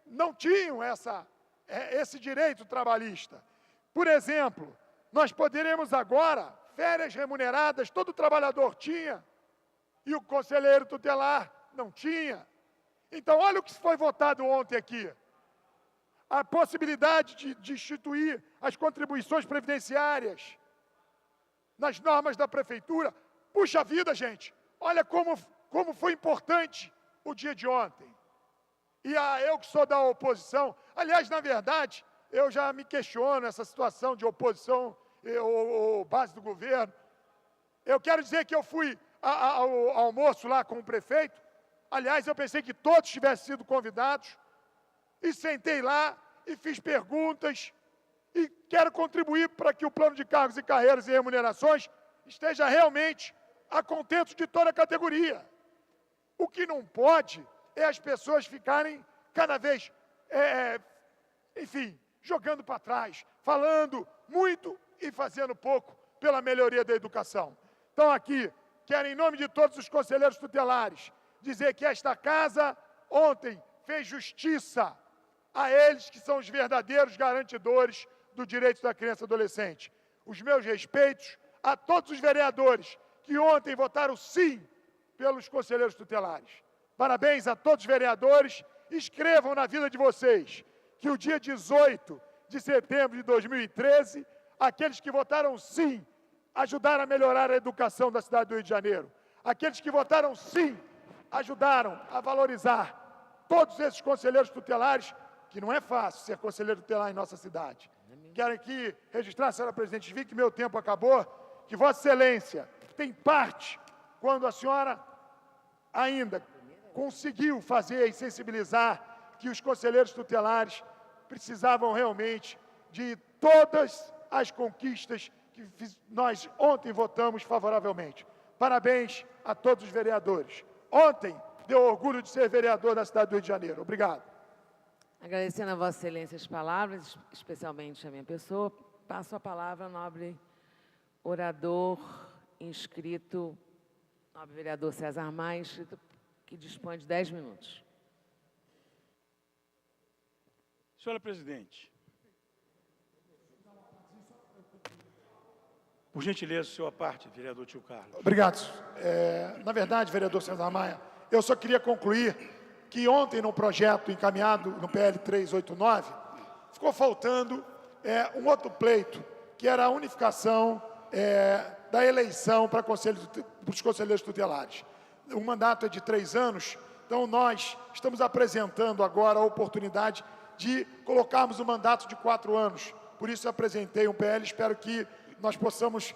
não tinham esse direito trabalhista. Por exemplo, nós poderemos agora, férias remuneradas, todo trabalhador tinha, e o conselheiro tutelar não tinha. Então, olha o que foi votado ontem aqui. A possibilidade de instituir as contribuições previdenciárias nas normas da prefeitura. Puxa vida, gente, olha como foi importante o dia de ontem. E eu que sou da oposição, aliás, na verdade, eu já me questiono essa situação de oposição ou base do governo. Eu quero dizer que eu fui ao almoço lá com o prefeito, aliás, eu pensei que todos tivessem sido convidados, e sentei lá e fiz perguntas, e quero contribuir para que o plano de cargos e carreiras e remunerações esteja realmente a contento de toda a categoria. O que não pode é as pessoas ficarem cada vez, enfim, jogando para trás, falando muito e fazendo pouco pela melhoria da educação. Então, aqui, quero, em nome de todos os conselheiros tutelares, dizer que esta casa, ontem, fez justiça a eles que são os verdadeiros garantidores do direito da criança e adolescente. Os meus respeitos a todos os vereadores que ontem votaram sim pelos conselheiros tutelares. Parabéns a todos os vereadores. Escrevam na vida de vocês que o dia 18 de setembro de 2013, aqueles que votaram sim ajudaram a melhorar a educação da cidade do Rio de Janeiro. Aqueles que votaram sim ajudaram a valorizar todos esses conselheiros tutelares, que não é fácil ser conselheiro tutelar em nossa cidade. Quero aqui registrar, senhora presidente, vi que meu tempo acabou, que Vossa Excelência tem parte quando a senhora ainda conseguiu fazer e sensibilizar que os conselheiros tutelares precisavam realmente de todas as conquistas que nós ontem votamos favoravelmente. Parabéns a todos os vereadores. Ontem deu orgulho de ser vereador da cidade do Rio de Janeiro. Obrigado. Agradecendo a Vossa Excelência as palavras, especialmente a minha pessoa, passo a palavra ao nobre orador inscrito, nobre vereador César Maia, inscrito, que dispõe de 10 minutos. Senhora presidente, por gentileza, sua parte, vereador Tio Carlos. Obrigado. Na verdade, vereador César Maia, eu só queria concluir que ontem, no projeto encaminhado no PL 389, ficou faltando um outro pleito, que era a unificação da eleição para os conselheiros tutelares. O mandato é de 3 anos, então nós estamos apresentando agora a oportunidade de colocarmos o mandato de 4 anos. Por isso eu apresentei um PL, espero que nós possamos,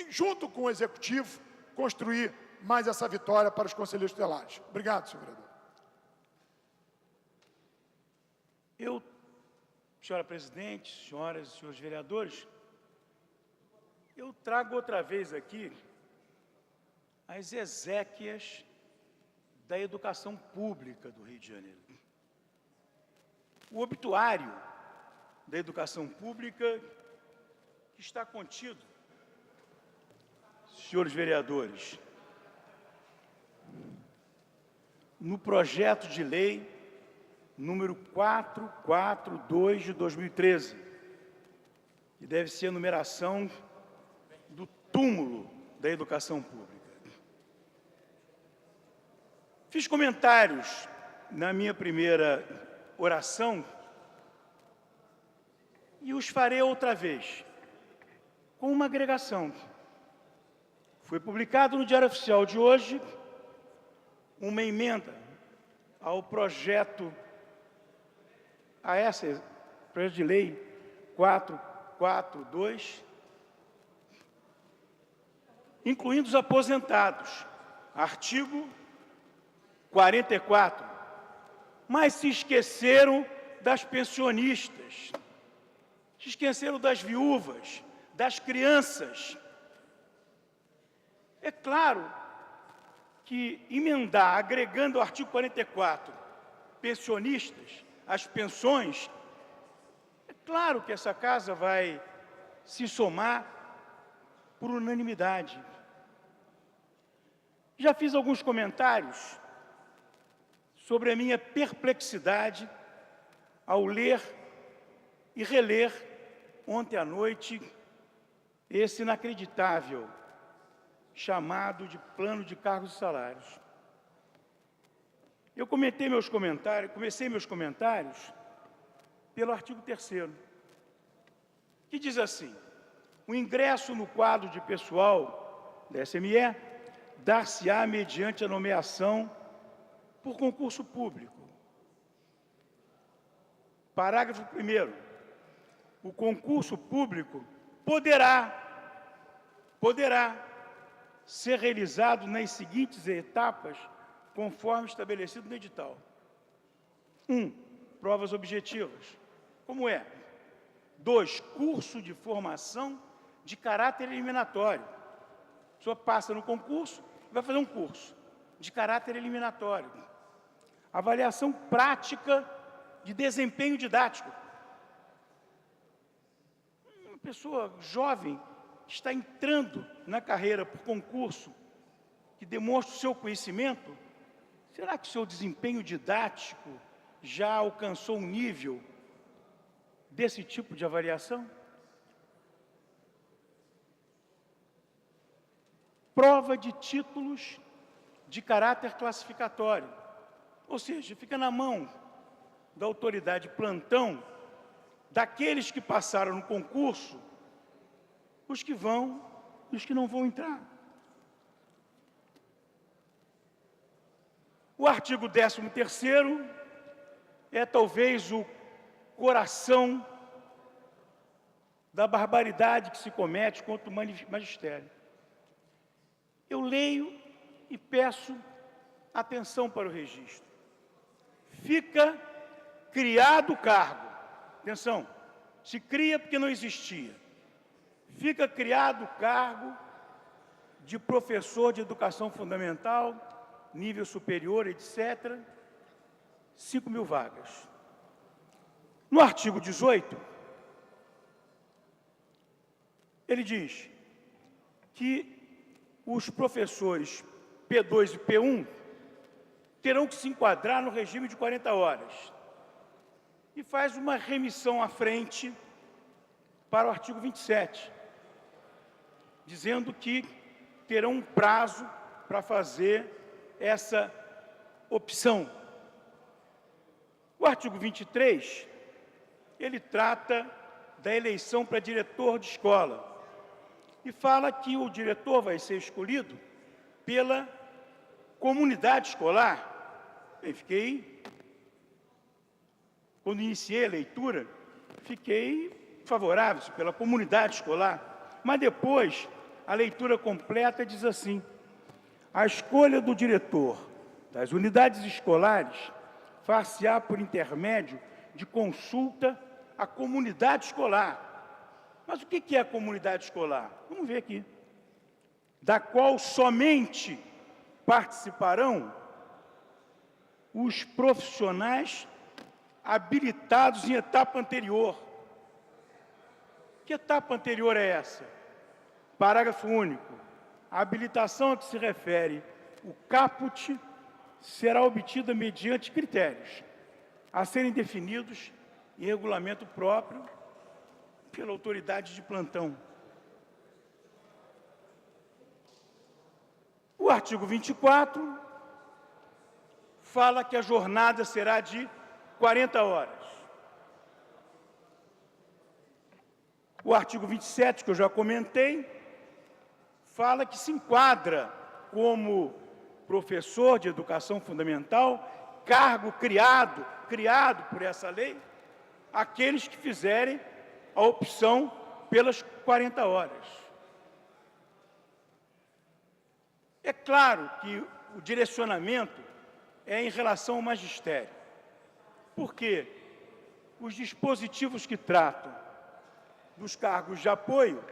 junto com o Executivo, construir mais essa vitória para os conselheiros tutelares. Obrigado, senhor vereador. Senhora presidente, senhoras e senhores vereadores, eu trago outra vez aqui as exéquias da educação pública do Rio de Janeiro. O obituário da educação pública está contido, senhores vereadores, no projeto de lei número 442 de 2013, que deve ser a numeração do túmulo da educação pública. Fiz comentários na minha primeira oração e os farei outra vez, com uma agregação. Foi publicado no Diário Oficial de hoje uma emenda ao projeto de lei 442, incluindo os aposentados, artigo 44, mas se esqueceram das pensionistas, se esqueceram das viúvas, das crianças. É claro que emendar, agregando o artigo 44, pensionistas, as pensões, é claro que essa casa vai se somar por unanimidade. Já fiz alguns comentários sobre a minha perplexidade ao ler e reler ontem à noite esse inacreditável chamado de plano de cargos e salários. Eu comecei meus comentários pelo artigo 3º, que diz assim: o ingresso no quadro de pessoal da SME dar-se-á mediante a nomeação por concurso público. Parágrafo 1º. O concurso público poderá ser realizado nas seguintes etapas, conforme estabelecido no edital. 1. Provas objetivas. Como é? 2. Curso de formação de caráter eliminatório. A pessoa passa no concurso e vai fazer um curso de caráter eliminatório. Avaliação prática de desempenho didático. Uma pessoa jovem que está entrando na carreira por concurso, que demonstra o seu conhecimento, será que o seu desempenho didático já alcançou um nível desse tipo de avaliação? Prova de títulos de caráter classificatório, ou seja, fica na mão da autoridade plantão, daqueles que passaram no concurso, os que vão e os que não vão entrar. O artigo 13º é talvez o coração da barbaridade que se comete contra o magistério. Eu leio e peço atenção para o registro. Fica criado o cargo. Atenção, se cria porque não existia. Fica criado o cargo de professor de educação fundamental, nível superior, etc., 5.000 vagas. No artigo 18, ele diz que os professores P2 e P1 terão que se enquadrar no regime de 40 horas. E faz uma remissão à frente para o artigo 27, dizendo que terão um prazo para fazer essa opção. O artigo 23, ele trata da eleição para diretor de escola e fala que o diretor vai ser escolhido pela comunidade escolar. Bem, quando iniciei a leitura, fiquei favorável pela comunidade escolar, mas depois a leitura completa diz assim: a escolha do diretor das unidades escolares far-se-á por intermédio de consulta à comunidade escolar. Mas o que é a comunidade escolar? Vamos ver aqui. Da qual somente participarão os profissionais habilitados em etapa anterior. Que etapa anterior é essa? Parágrafo único. A habilitação a que se refere o caput será obtida mediante critérios a serem definidos em regulamento próprio pela autoridade de plantão. O artigo 24 fala que a jornada será de 40 horas. O artigo 27, que eu já comentei, fala que se enquadra como professor de educação fundamental, cargo criado por essa lei, aqueles que fizerem a opção pelas 40 horas. É claro que o direcionamento é em relação ao magistério, porque os dispositivos que tratam dos cargos de apoio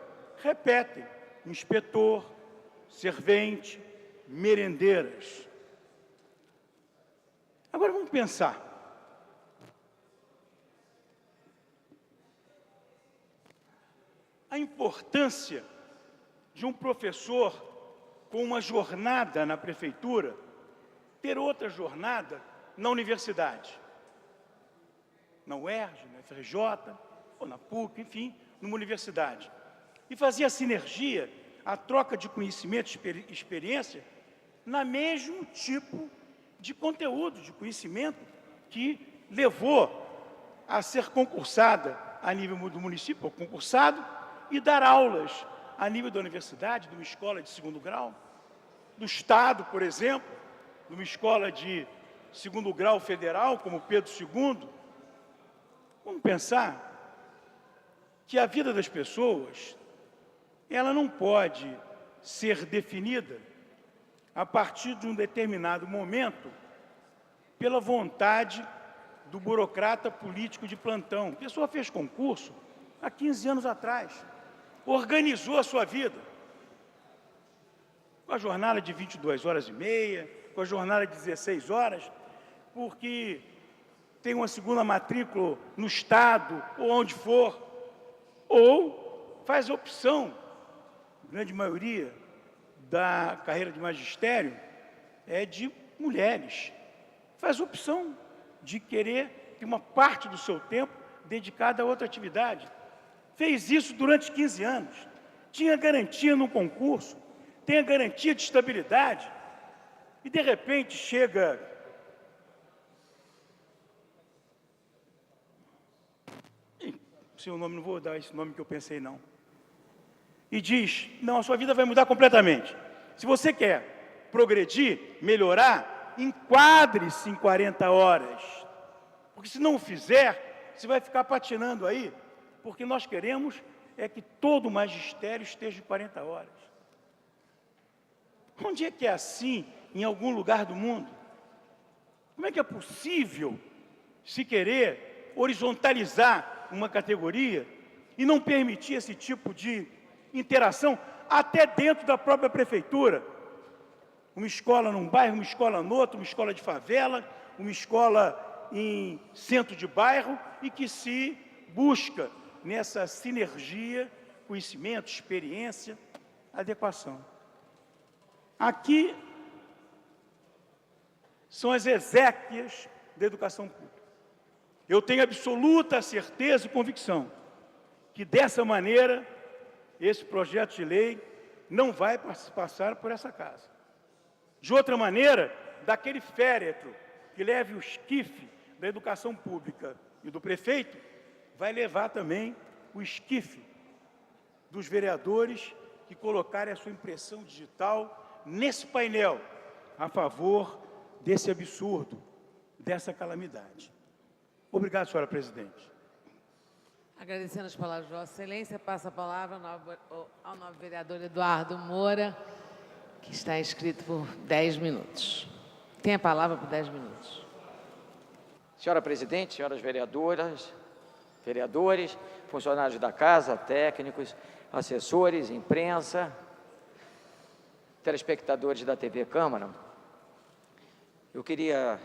repetem: inspetor, servente, merendeiras. Agora vamos pensar. A importância de um professor com uma jornada na prefeitura ter outra jornada na universidade, na UERJ, na FRJ, ou na PUC, enfim, numa universidade. E fazer a sinergia, a troca de conhecimento e experiência, na mesmo tipo de conteúdo, de conhecimento que levou a ser concursada a nível do município, ou concursado, e dar aulas a nível da universidade, de uma escola de segundo grau, do Estado, por exemplo, de uma escola de segundo grau federal, como Pedro II. Vamos pensar que a vida das pessoas, ela não pode ser definida a partir de um determinado momento pela vontade do burocrata político de plantão. A pessoa fez concurso há 15 anos atrás, organizou a sua vida, com a jornada de 22 horas e meia, com a jornada de 16 horas, porque tem uma segunda matrícula no Estado, ou onde for, ou faz a opção grande maioria da carreira de magistério é de mulheres. Faz opção de querer ter uma parte do seu tempo dedicada a outra atividade. Fez isso durante 15 anos. Tinha garantia no concurso, tem a garantia de estabilidade. E, de repente, chega... Seu nome, não vou dar esse nome que eu pensei, não. E diz, não, a sua vida vai mudar completamente. Se você quer progredir, melhorar, enquadre-se em 40 horas. Porque se não o fizer, você vai ficar patinando aí, porque nós queremos é que todo o magistério esteja em 40 horas. Onde é que é assim em algum lugar do mundo? Como é que é possível se querer horizontalizar uma categoria e não permitir esse tipo de interação até dentro da própria prefeitura? Uma escola num bairro, uma escola no outro, uma escola de favela, uma escola em centro de bairro e que se busca nessa sinergia, conhecimento, experiência, adequação. Aqui são as exéquias da educação pública. Eu tenho absoluta certeza e convicção que, dessa maneira, esse projeto de lei não vai passar por essa casa. De outra maneira, daquele féretro que leve o esquife da educação pública e do prefeito, vai levar também o esquife dos vereadores que colocarem a sua impressão digital nesse painel a favor desse absurdo, dessa calamidade. Obrigado, senhora presidente. Agradecendo as palavras de Vossa Excelência, passo a palavra ao novo vereador Eduardo Moura, que está inscrito por 10 minutos. Tem a palavra por 10 minutos. Senhora presidente, senhoras vereadoras, vereadores, funcionários da casa, técnicos, assessores, imprensa, telespectadores da TV Câmara, eu queria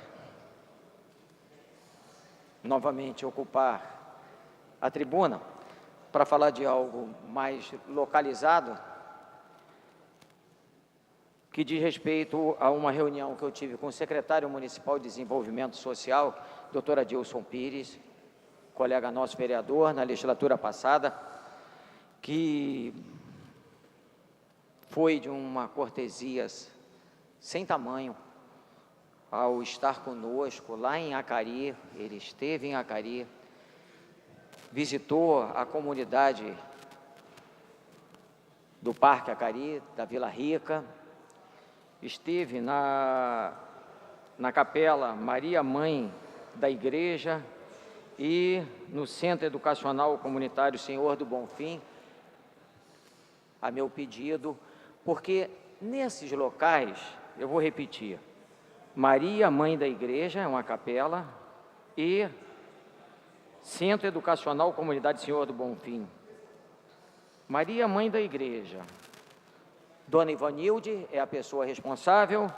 novamente ocupar a tribuna para falar de algo mais localizado, que diz respeito a uma reunião que eu tive com o secretário municipal de Desenvolvimento Social, doutor Adilson Pires, colega nosso vereador na legislatura passada, que foi de uma cortesia sem tamanho ao estar conosco lá em Acari. Ele esteve em Acari, visitou a comunidade do Parque Acari, da Vila Rica, esteve na Capela Maria Mãe da Igreja e no Centro Educacional Comunitário Senhor do Bonfim, a meu pedido, porque nesses locais, eu vou repetir, Maria Mãe da Igreja é uma capela e Centro Educacional Comunidade Senhor do Bonfim. Maria Mãe da Igreja, Dona Ivanilde é a pessoa responsável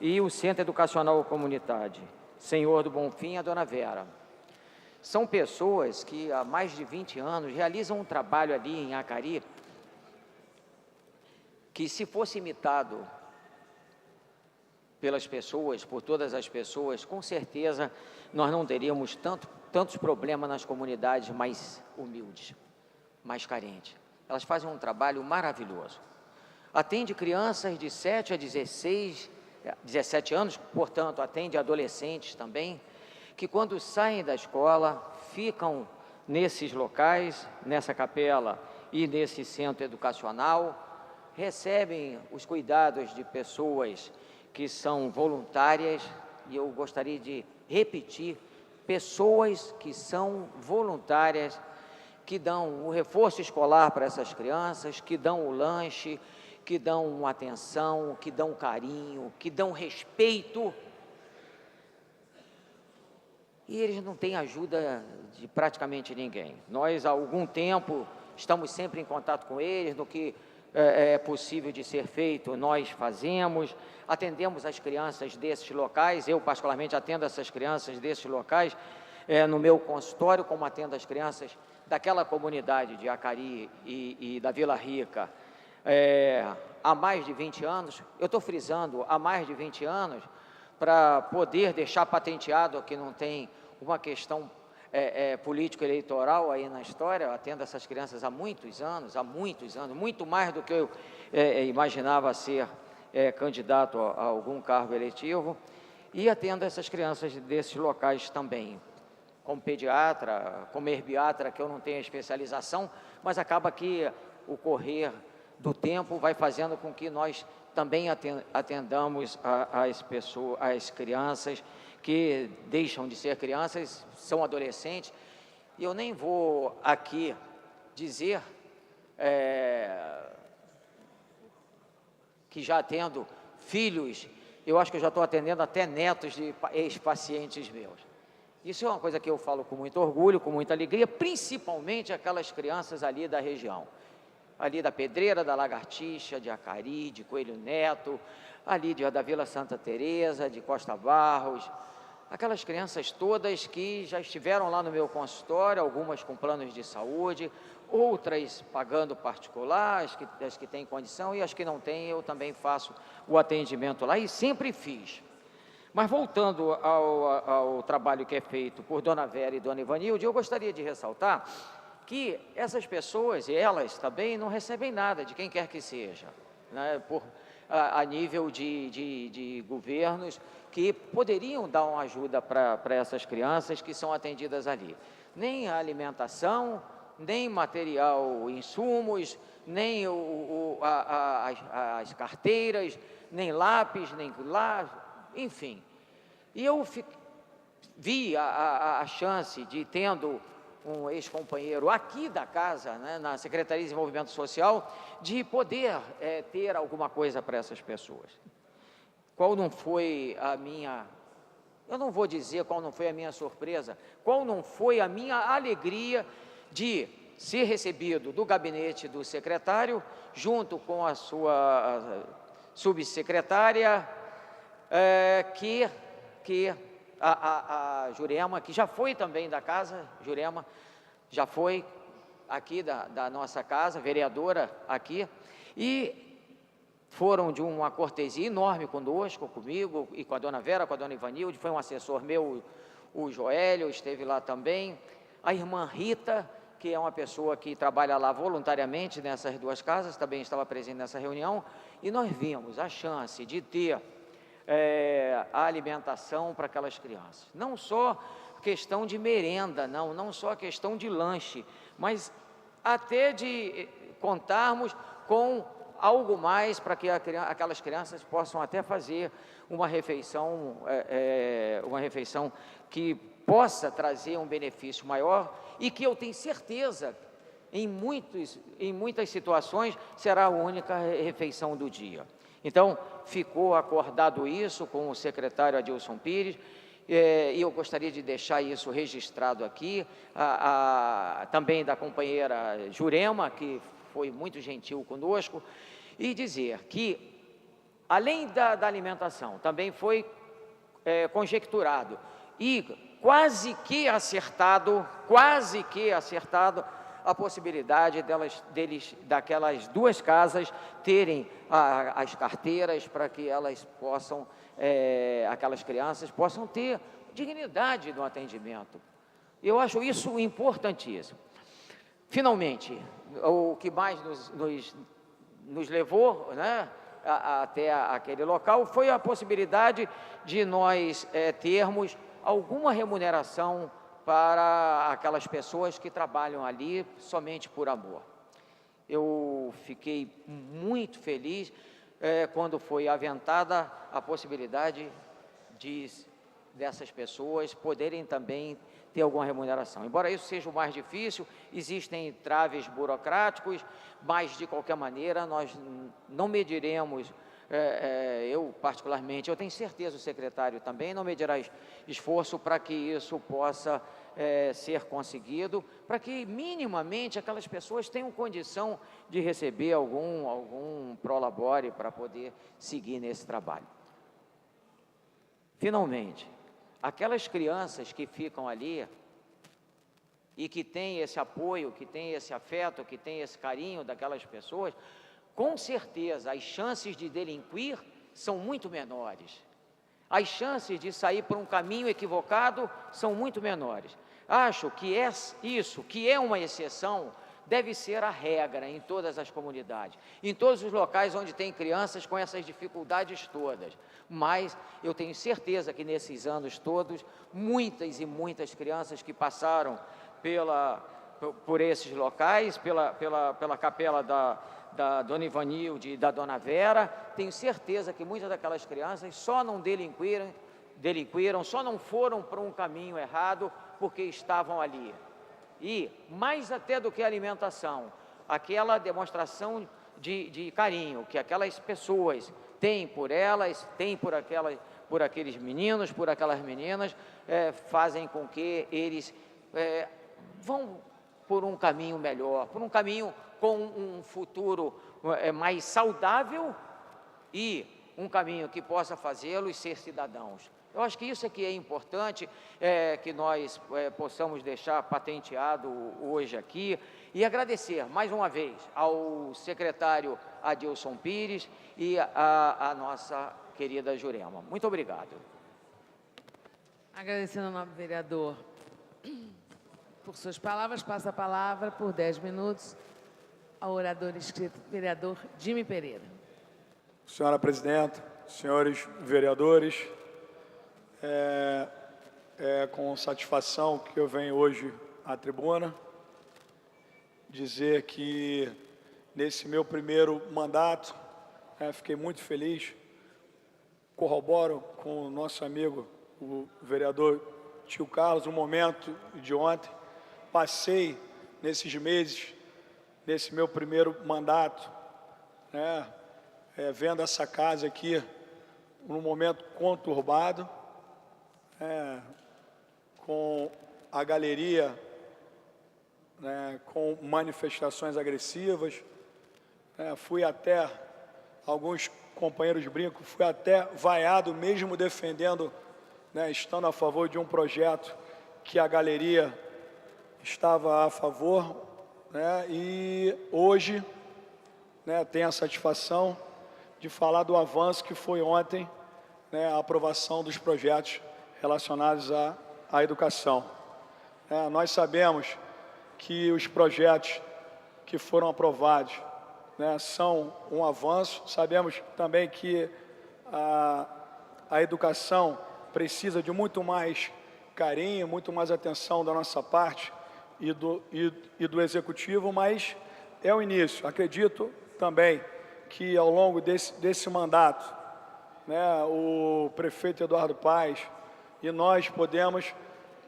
e o Centro Educacional Comunidade Senhor do Bonfim, a Dona Vera. São pessoas que há mais de 20 anos realizam um trabalho ali em Acari que, se fosse imitado pelas pessoas, por todas as pessoas, com certeza nós não teríamos tantos problemas nas comunidades mais humildes, mais carentes. Elas fazem um trabalho maravilhoso. Atende crianças de 7 a 17 anos, portanto, atende adolescentes também, que quando saem da escola, ficam nesses locais, nessa capela e nesse centro educacional, recebem os cuidados de pessoas que são voluntárias, e eu gostaria de repetir, pessoas que são voluntárias, que dão o reforço escolar para essas crianças, que dão o lanche, que dão atenção, que dão carinho, que dão respeito. E eles não têm ajuda de praticamente ninguém. Nós, há algum tempo, estamos sempre em contato com eles, no que é possível de ser feito, nós fazemos, atendemos as crianças desses locais, eu particularmente atendo essas crianças desses locais, no meu consultório, como atendo as crianças daquela comunidade de Acari e da Vila Rica, há mais de 20 anos, eu estou frisando, há mais de 20 anos, para poder deixar patenteado que não tem uma questão político-eleitoral aí na história. Eu atendo essas crianças há muitos anos, muito mais do que eu imaginava ser candidato a algum cargo eletivo, e atendo essas crianças desses locais também, como pediatra, como herbiatra, que eu não tenho especialização, mas acaba que o correr do tempo vai fazendo com que nós também atendamos as crianças que deixam de ser crianças, são adolescentes. E eu nem vou aqui dizer que já atendo filhos, eu acho que eu já estou atendendo até netos de ex-pacientes meus. Isso é uma coisa que eu falo com muito orgulho, com muita alegria, principalmente aquelas crianças ali da região, ali da Pedreira, da Lagartixa, de Acari, de Coelho Neto, ali da Vila Santa Teresa, de Costa Barros, aquelas crianças todas que já estiveram lá no meu consultório, algumas com planos de saúde, outras pagando particular, as que têm condição, e as que não têm, eu também faço o atendimento lá, e sempre fiz. Mas voltando ao trabalho que é feito por Dona Vera e Dona Ivanilde, eu gostaria de ressaltar que essas pessoas, e elas também, não recebem nada de quem quer que seja, né, a nível de governos que poderiam dar uma ajuda para essas crianças que são atendidas ali. Nem a alimentação, nem material, insumos, nem as carteiras, nem lápis, nem enfim. E eu vi a chance de, tendo um ex-companheiro aqui da casa, né, na Secretaria de Desenvolvimento Social, de poder ter alguma coisa para essas pessoas. Qual não foi a minha, eu não vou dizer qual não foi a minha surpresa, qual não foi a minha alegria de ser recebido do gabinete do secretário, junto com a sua subsecretária, a Jurema, que já foi também da casa, Jurema já foi aqui da nossa casa, vereadora aqui, e foram de uma cortesia enorme conosco, comigo e com a Dona Vera, com a Dona Ivanilde. Foi um assessor meu, o Joélio, esteve lá também, a irmã Rita, que é uma pessoa que trabalha lá voluntariamente nessas duas casas, também estava presente nessa reunião, e nós vimos a chance de ter a alimentação para aquelas crianças. Não só questão de merenda, não só questão de lanche, mas até de contarmos com algo mais para que aquelas crianças possam até fazer uma refeição que possa trazer um benefício maior e que eu tenho certeza, em muitas situações, será a única refeição do dia. Então, ficou acordado isso com o secretário Adilson Pires, e eu gostaria de deixar isso registrado aqui, também da companheira Jurema, que foi muito gentil conosco, e dizer que, além da alimentação, também foi conjecturado e quase que acertado a possibilidade daquelas duas casas terem as carteiras para que elas possam, aquelas crianças possam ter dignidade no atendimento. Eu acho isso importantíssimo. Finalmente, o que mais nos levou, né, até aquele local foi a possibilidade de nós termos alguma remuneração para aquelas pessoas que trabalham ali somente por amor. Eu fiquei muito feliz quando foi aventada a possibilidade dessas pessoas poderem também ter alguma remuneração. Embora isso seja o mais difícil, existem entraves burocráticos, mas, de qualquer maneira, nós não mediremos, eu particularmente, eu tenho certeza o secretário também não medirá esforço para que isso possa ser conseguido, para que minimamente aquelas pessoas tenham condição de receber algum prolabore para poder seguir nesse trabalho. Finalmente, aquelas crianças que ficam ali e que têm esse apoio, que têm esse afeto, que têm esse carinho daquelas pessoas, com certeza as chances de delinquir são muito menores. As chances de sair por um caminho equivocado são muito menores. Acho que isso, que é uma exceção, deve ser a regra em todas as comunidades, em todos os locais onde tem crianças com essas dificuldades todas. Mas eu tenho certeza que nesses anos todos, muitas e muitas crianças que passaram por esses locais, pela capela da Dona Ivanilde e da Dona Vera, tenho certeza que muitas daquelas crianças só não delinquiram, só não foram para um caminho errado porque estavam ali. E, mais até do que a alimentação, aquela demonstração de carinho que aquelas pessoas têm por elas, têm por aqueles meninos, por aquelas meninas, fazem com que eles vão por um caminho melhor, por um caminho com um futuro mais saudável e um caminho que possa fazê-los ser cidadãos. Eu acho que isso é que é importante, que nós possamos deixar patenteado hoje aqui e agradecer mais uma vez ao secretário Adilson Pires e a nossa querida Jurema. Muito obrigado. Agradecendo ao nobre vereador por suas palavras, passa a palavra por 10 minutos ao orador inscrito, vereador Jimmy Pereira. Senhora Presidenta, senhores vereadores, é com satisfação que eu venho hoje à tribuna dizer que nesse meu primeiro mandato, fiquei muito feliz, corroboro com o nosso amigo, o vereador Tio Carlos, o momento de ontem, passei nesses meses, nesse meu primeiro mandato, vendo essa casa aqui num momento conturbado, com a galeria, com manifestações agressivas, fui até, alguns companheiros brincam, fui até vaiado mesmo defendendo, estando a favor de um projeto que a galeria estava a favor, e hoje tenho a satisfação de falar do avanço que foi ontem, a aprovação dos projetos relacionados à educação. Nós sabemos que os projetos que foram aprovados são um avanço, sabemos também que a educação precisa de muito mais carinho, muito mais atenção da nossa parte e do Executivo, mas é o início. Acredito também que ao longo desse mandato, o prefeito Eduardo Paes e nós podemos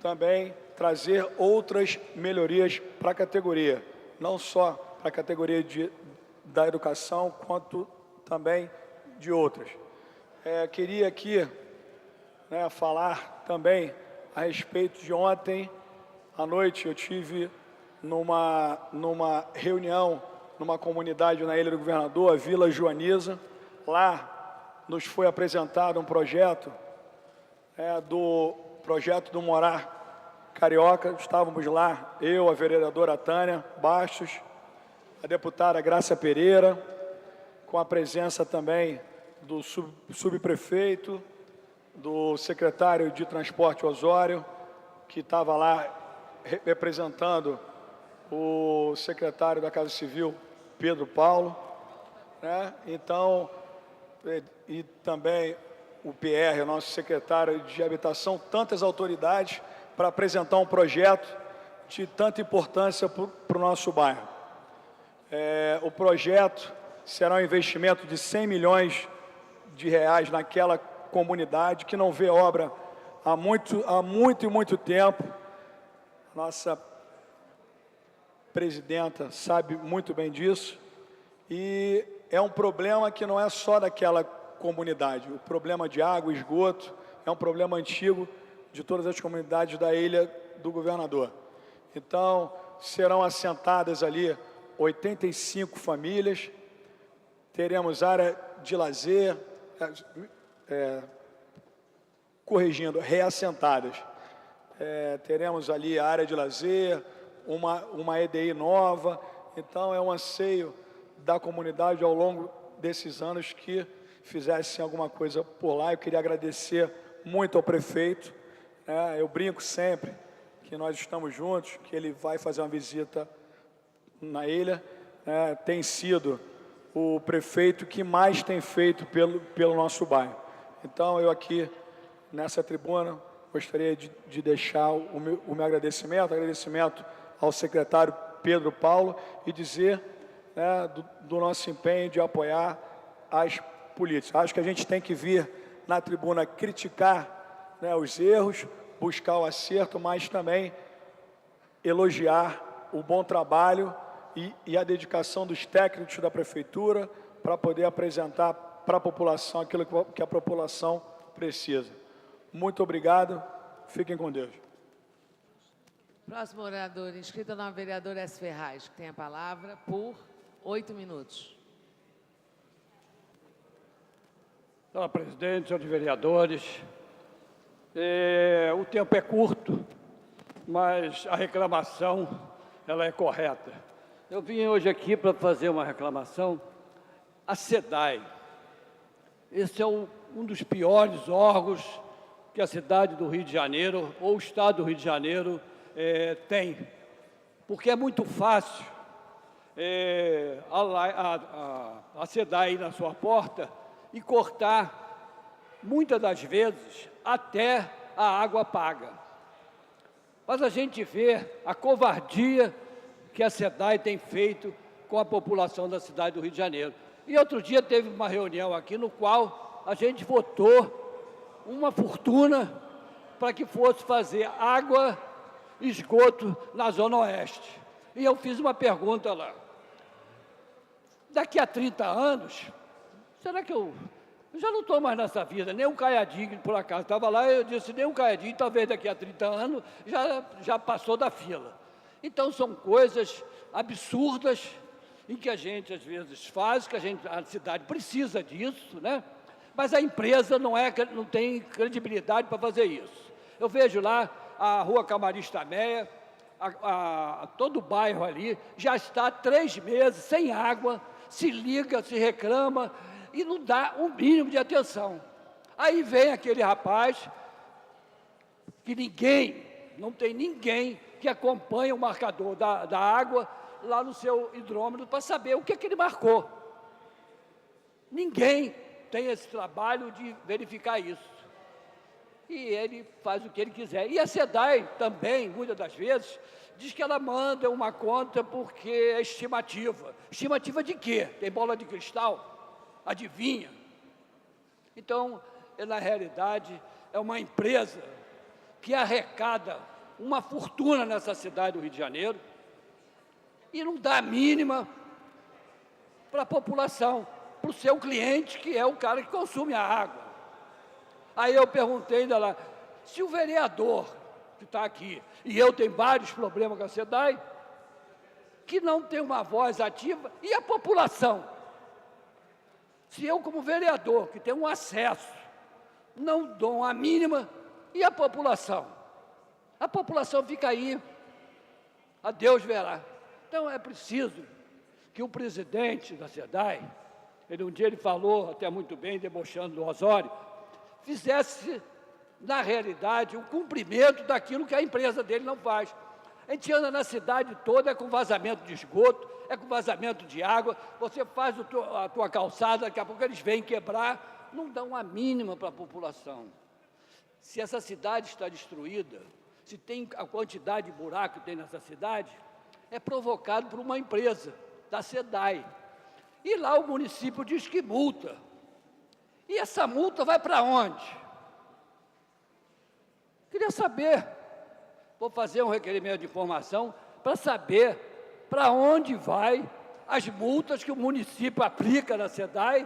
também trazer outras melhorias para a categoria, não só para a categoria da educação, quanto também de outras. Queria aqui falar também a respeito de ontem à noite. Eu tive numa reunião, numa comunidade na Ilha do Governador, a Vila Joaniza. Lá nos foi apresentado um projeto, do projeto do Morar Carioca. Estávamos lá, eu, a vereadora Tânia Bastos, a deputada Graça Pereira, com a presença também do subprefeito, do secretário de Transporte Osório, que estava lá representando o secretário da Casa Civil, Pedro Paulo, Então, e também o PR, o nosso secretário de Habitação, tantas autoridades para apresentar um projeto de tanta importância para o nosso bairro. O projeto será um investimento de 100 milhões de reais naquela comunidade que não vê obra há muito tempo. Nossa presidenta sabe muito bem disso, e é um problema que não é só daquela comunidade. O problema de água e esgoto é um problema antigo de todas as comunidades da Ilha do Governador. Então, serão assentadas ali 85 famílias, teremos área de lazer, reassentadas. Teremos ali a área de lazer, uma EDI nova. Então, é um anseio da comunidade ao longo desses anos que fizessem alguma coisa por lá. Eu queria agradecer muito ao prefeito, eu brinco sempre que nós estamos juntos, que ele vai fazer uma visita na ilha, tem sido o prefeito que mais tem feito pelo nosso bairro. Então, eu aqui, nessa tribuna, gostaria de deixar o meu agradecimento ao secretário Pedro Paulo e dizer do nosso empenho de apoiar as políticas. Acho que a gente tem que vir na tribuna criticar os erros, buscar o acerto, mas também elogiar o bom trabalho e a dedicação dos técnicos da prefeitura para poder apresentar para a população aquilo que a população precisa. Muito obrigado, fiquem com Deus. Próximo orador inscrito é o nome vereador S. Ferraz, que tem a palavra por 8 minutos. Senhora presidente, senhores vereadores, o tempo é curto, mas a reclamação ela é correta. Eu vim hoje aqui para fazer uma reclamação à SEDAI. Esse é um dos piores órgãos que a cidade do Rio de Janeiro, ou o estado do Rio de Janeiro, tem. Porque é muito fácil a SEDAI ir na sua porta e cortar, muitas das vezes, até a água paga. Mas a gente vê a covardia que a SEDAI tem feito com a população da cidade do Rio de Janeiro. E outro dia teve uma reunião aqui no qual a gente votou uma fortuna para que fosse fazer água e esgoto na Zona Oeste. E eu fiz uma pergunta lá. Daqui a 30 anos, será que eu já não estou mais nessa vida, nem um caiadinho, por acaso, estava lá, eu disse, nem um caiadinho, talvez daqui a 30 anos já passou da fila. Então, são coisas absurdas em que a gente, às vezes, faz, que a cidade precisa disso, né? Mas a empresa não tem credibilidade para fazer isso. Eu vejo lá a Rua Camarista Meia, todo o bairro ali, já está há 3 meses sem água, se liga, se reclama, e não dá um mínimo de atenção. Aí vem aquele rapaz, que não tem ninguém que acompanha o marcador da água lá no seu hidrômetro para saber o que ele marcou. Ninguém tem esse trabalho de verificar isso. E ele faz o que ele quiser. E a SEDAI também, muitas das vezes, diz que ela manda uma conta porque é estimativa. Estimativa de quê? Tem bola de cristal? Adivinha? Então, na realidade, é uma empresa que arrecada uma fortuna nessa cidade do Rio de Janeiro e não dá a mínima para a população, para o seu cliente, que é o cara que consome a água. Aí eu perguntei ainda lá, se o vereador que está aqui, e eu tenho vários problemas com a SEDAI, que não tem uma voz ativa, e a população? Se eu, como vereador, que tenho um acesso, não dou a mínima, e a população? A população fica aí, a Deus verá. Então, é preciso que o presidente da SEDAI, um dia ele falou, até muito bem, debochando do Osório, fizesse, na realidade, o cumprimento daquilo que a empresa dele não faz. A gente anda na cidade toda, com vazamento de esgoto, com vazamento de água, você faz a tua calçada, daqui a pouco eles vêm quebrar, não dão a mínima para a população. Se essa cidade está destruída, se tem a quantidade de buraco que tem nessa cidade, é provocado por uma empresa, da SEDAI. E lá o município diz que multa. E essa multa vai para onde? Queria saber, vou fazer um requerimento de informação para saber para onde vai as multas que o município aplica na SEDAI,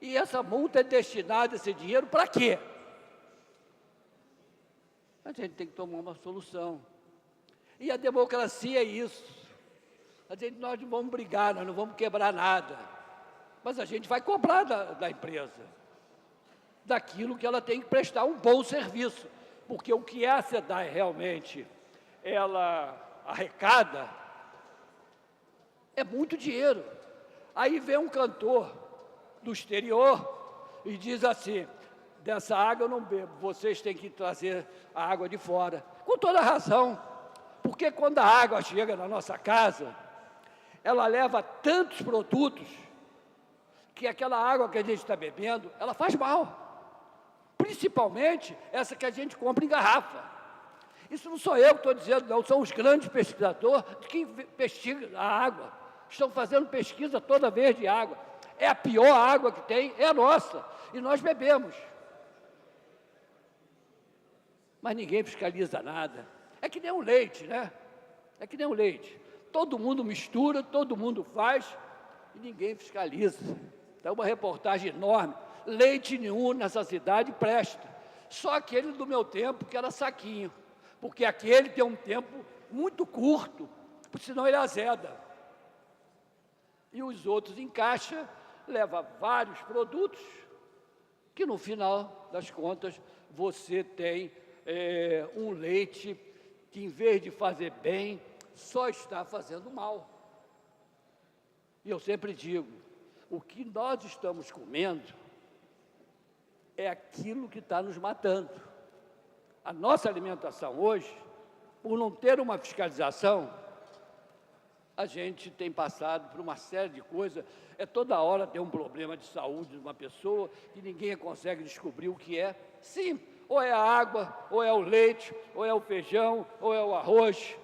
e essa multa é destinada, esse dinheiro, para quê? A gente tem que tomar uma solução. E a democracia é isso. Nós não vamos brigar, nós não vamos quebrar nada. Mas a gente vai cobrar da empresa, daquilo que ela tem que prestar um bom serviço. Porque o que a SEDAI realmente, ela arrecada, é muito dinheiro. Aí vem um cantor do exterior e diz assim: dessa água eu não bebo, vocês têm que trazer a água de fora. Com toda razão, porque quando a água chega na nossa casa, ela leva tantos produtos que aquela água que a gente está bebendo, ela faz mal. Principalmente essa que a gente compra em garrafa. Isso não sou eu que estou dizendo, não, são os grandes pesquisadores que pesquisam a água. Estão fazendo pesquisa toda vez de água. É a pior água que tem, é a nossa. E nós bebemos. Mas ninguém fiscaliza nada. É que nem um leite, né? É que nem um leite. Todo mundo mistura, todo mundo faz e ninguém fiscaliza. Então, uma reportagem enorme. Leite nenhum nessa cidade presta. Só aquele do meu tempo, que era saquinho. Porque aquele tem um tempo muito curto, porque senão ele azeda. E os outros em caixa levam vários produtos que, no final das contas, você tem um leite que, em vez de fazer bem, só está fazendo mal. E eu sempre digo, o que nós estamos comendo é aquilo que está nos matando. A nossa alimentação hoje, por não ter uma fiscalização, a gente tem passado por uma série de coisas. Toda hora tem um problema de saúde de uma pessoa e ninguém consegue descobrir o que é. Sim, ou é a água, ou é o leite, ou é o feijão, ou é o arroz,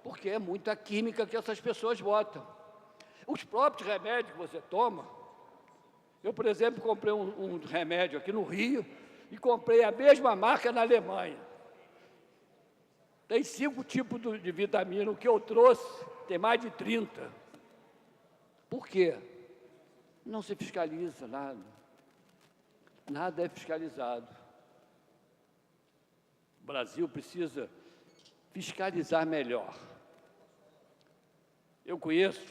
porque é muita química que essas pessoas botam. Os próprios remédios que você toma, eu, por exemplo, comprei um remédio aqui no Rio e comprei a mesma marca na Alemanha. Tem 5 tipos de vitamina, o que eu trouxe tem mais de 30. Por quê? Não se fiscaliza nada. Nada é fiscalizado. O Brasil precisa fiscalizar melhor. Eu conheço,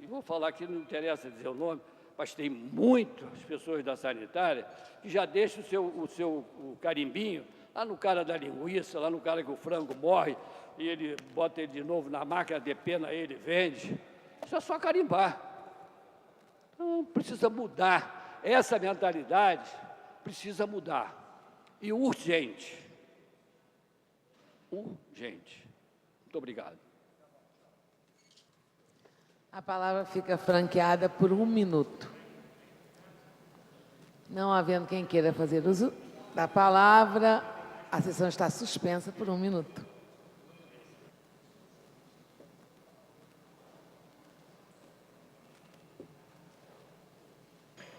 e vou falar aqui, não interessa dizer o nome, mas tem muitas pessoas da sanitária que já deixam o seu carimbinho lá no cara da linguiça, lá no cara que o frango morre, e ele bota ele de novo na máquina, depena ele, vende. Isso é só carimbar. Então, precisa mudar. Essa mentalidade precisa mudar. E urgente. Urgente. Muito obrigado. A palavra fica franqueada por 1 minuto. Não havendo quem queira fazer uso da palavra, a sessão está suspensa por 1 minuto.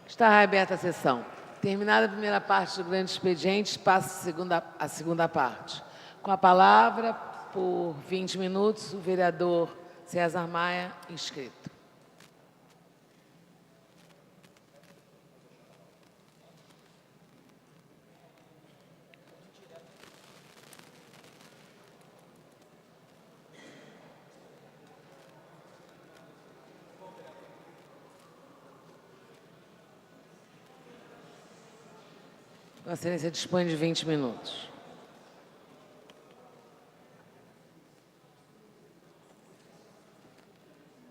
Está aberta a sessão. Terminada a primeira parte do grande expediente, passa a segunda parte. Com a palavra, por 20 minutos, o vereador César Maia, inscrito. Vossa Excelência dispõe de 20 minutos.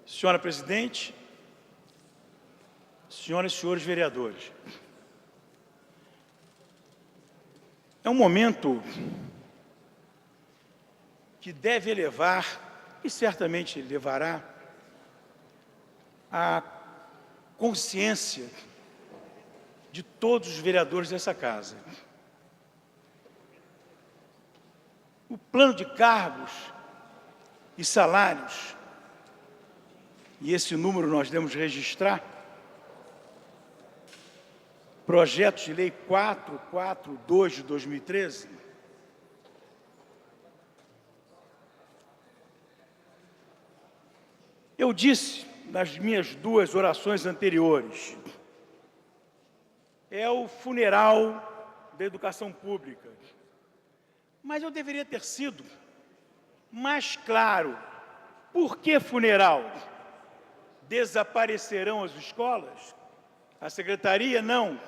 Senhora Presidente, senhoras e senhores vereadores, é um momento que deve elevar, e certamente levará, a consciência de todos os vereadores dessa casa. O plano de cargos e salários, e esse número nós devemos registrar, projeto de lei 442 de 2013, eu disse nas minhas 2 orações anteriores, é o funeral da educação pública. Mas eu deveria ter sido mais claro. Por que funeral? Desaparecerão as escolas? A secretaria? Não.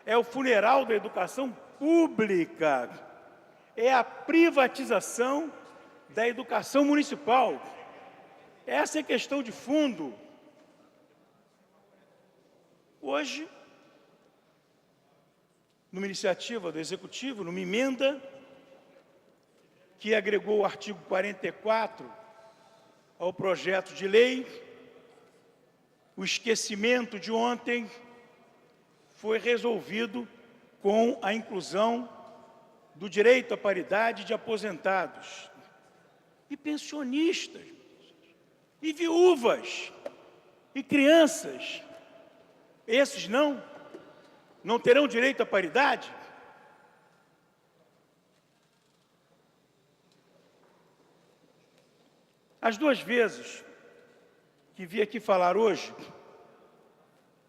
É o funeral da educação pública. É a privatização da educação municipal. Essa é a questão de fundo. Hoje, numa iniciativa do Executivo, numa emenda que agregou o artigo 44 ao projeto de lei, o esquecimento de ontem foi resolvido com a inclusão do direito à paridade de aposentados e pensionistas, e viúvas, e crianças. Esses não terão direito à paridade? As 2 vezes que vim aqui falar hoje,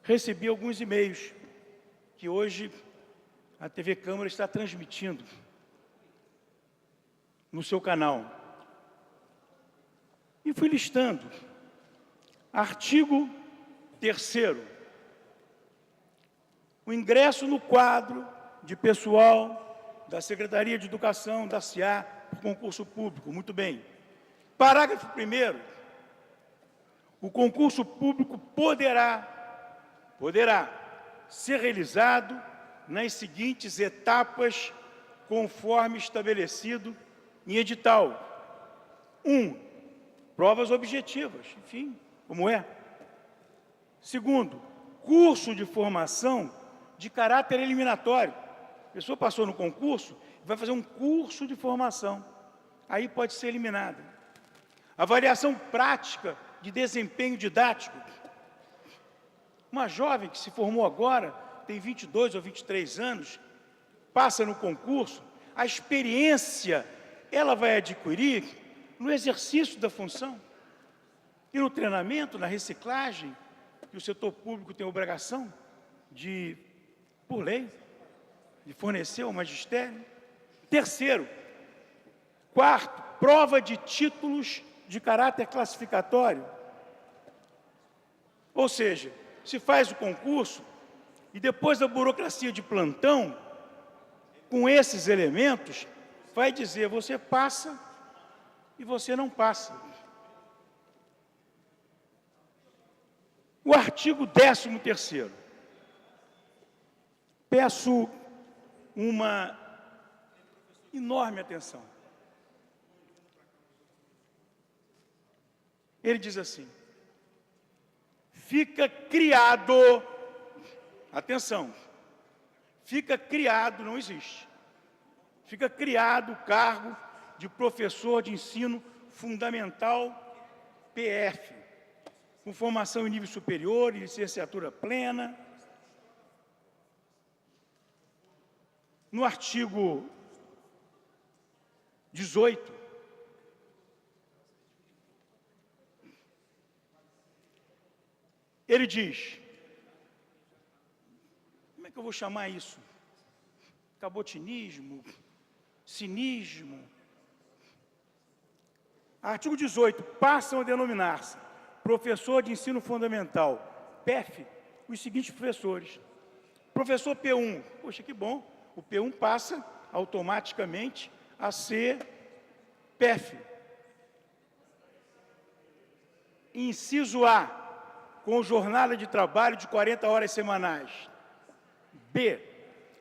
recebi alguns e-mails que hoje a TV Câmara está transmitindo no seu canal. E fui listando. Artigo 3º. O ingresso no quadro de pessoal da Secretaria de Educação, da SEA, por concurso público. Muito bem. Parágrafo 1º. O concurso público poderá ser realizado nas seguintes etapas, conforme estabelecido em edital. 1. Provas objetivas, enfim, como é. 2. Curso de formação de caráter eliminatório. A pessoa passou no concurso, vai fazer um curso de formação. Aí pode ser eliminada. Avaliação prática de desempenho didático. Uma jovem que se formou agora, tem 22 ou 23 anos, passa no concurso, a experiência ela vai adquirir no exercício da função e no treinamento, na reciclagem, que o setor público tem a obrigação de, por lei, de fornecer ao magistério. 3º, 4º, prova de títulos de caráter classificatório. Ou seja, se faz o concurso e depois da burocracia de plantão, com esses elementos, vai dizer você passa e você não passa. O artigo 13º. Peço uma enorme atenção. Ele diz assim: fica criado, atenção, fica criado, não existe, fica criado o cargo de professor de ensino fundamental PF, com formação em nível superior e licenciatura plena. No artigo 18, ele diz, como é que eu vou chamar isso? Cabotinismo, cinismo. Artigo 18, passam a denominar-se professor de ensino fundamental, PEF, os seguintes professores. Professor P1, poxa, que bom, o P1 passa automaticamente a ser PEF. Inciso A, com jornada de trabalho de 40 horas semanais. B,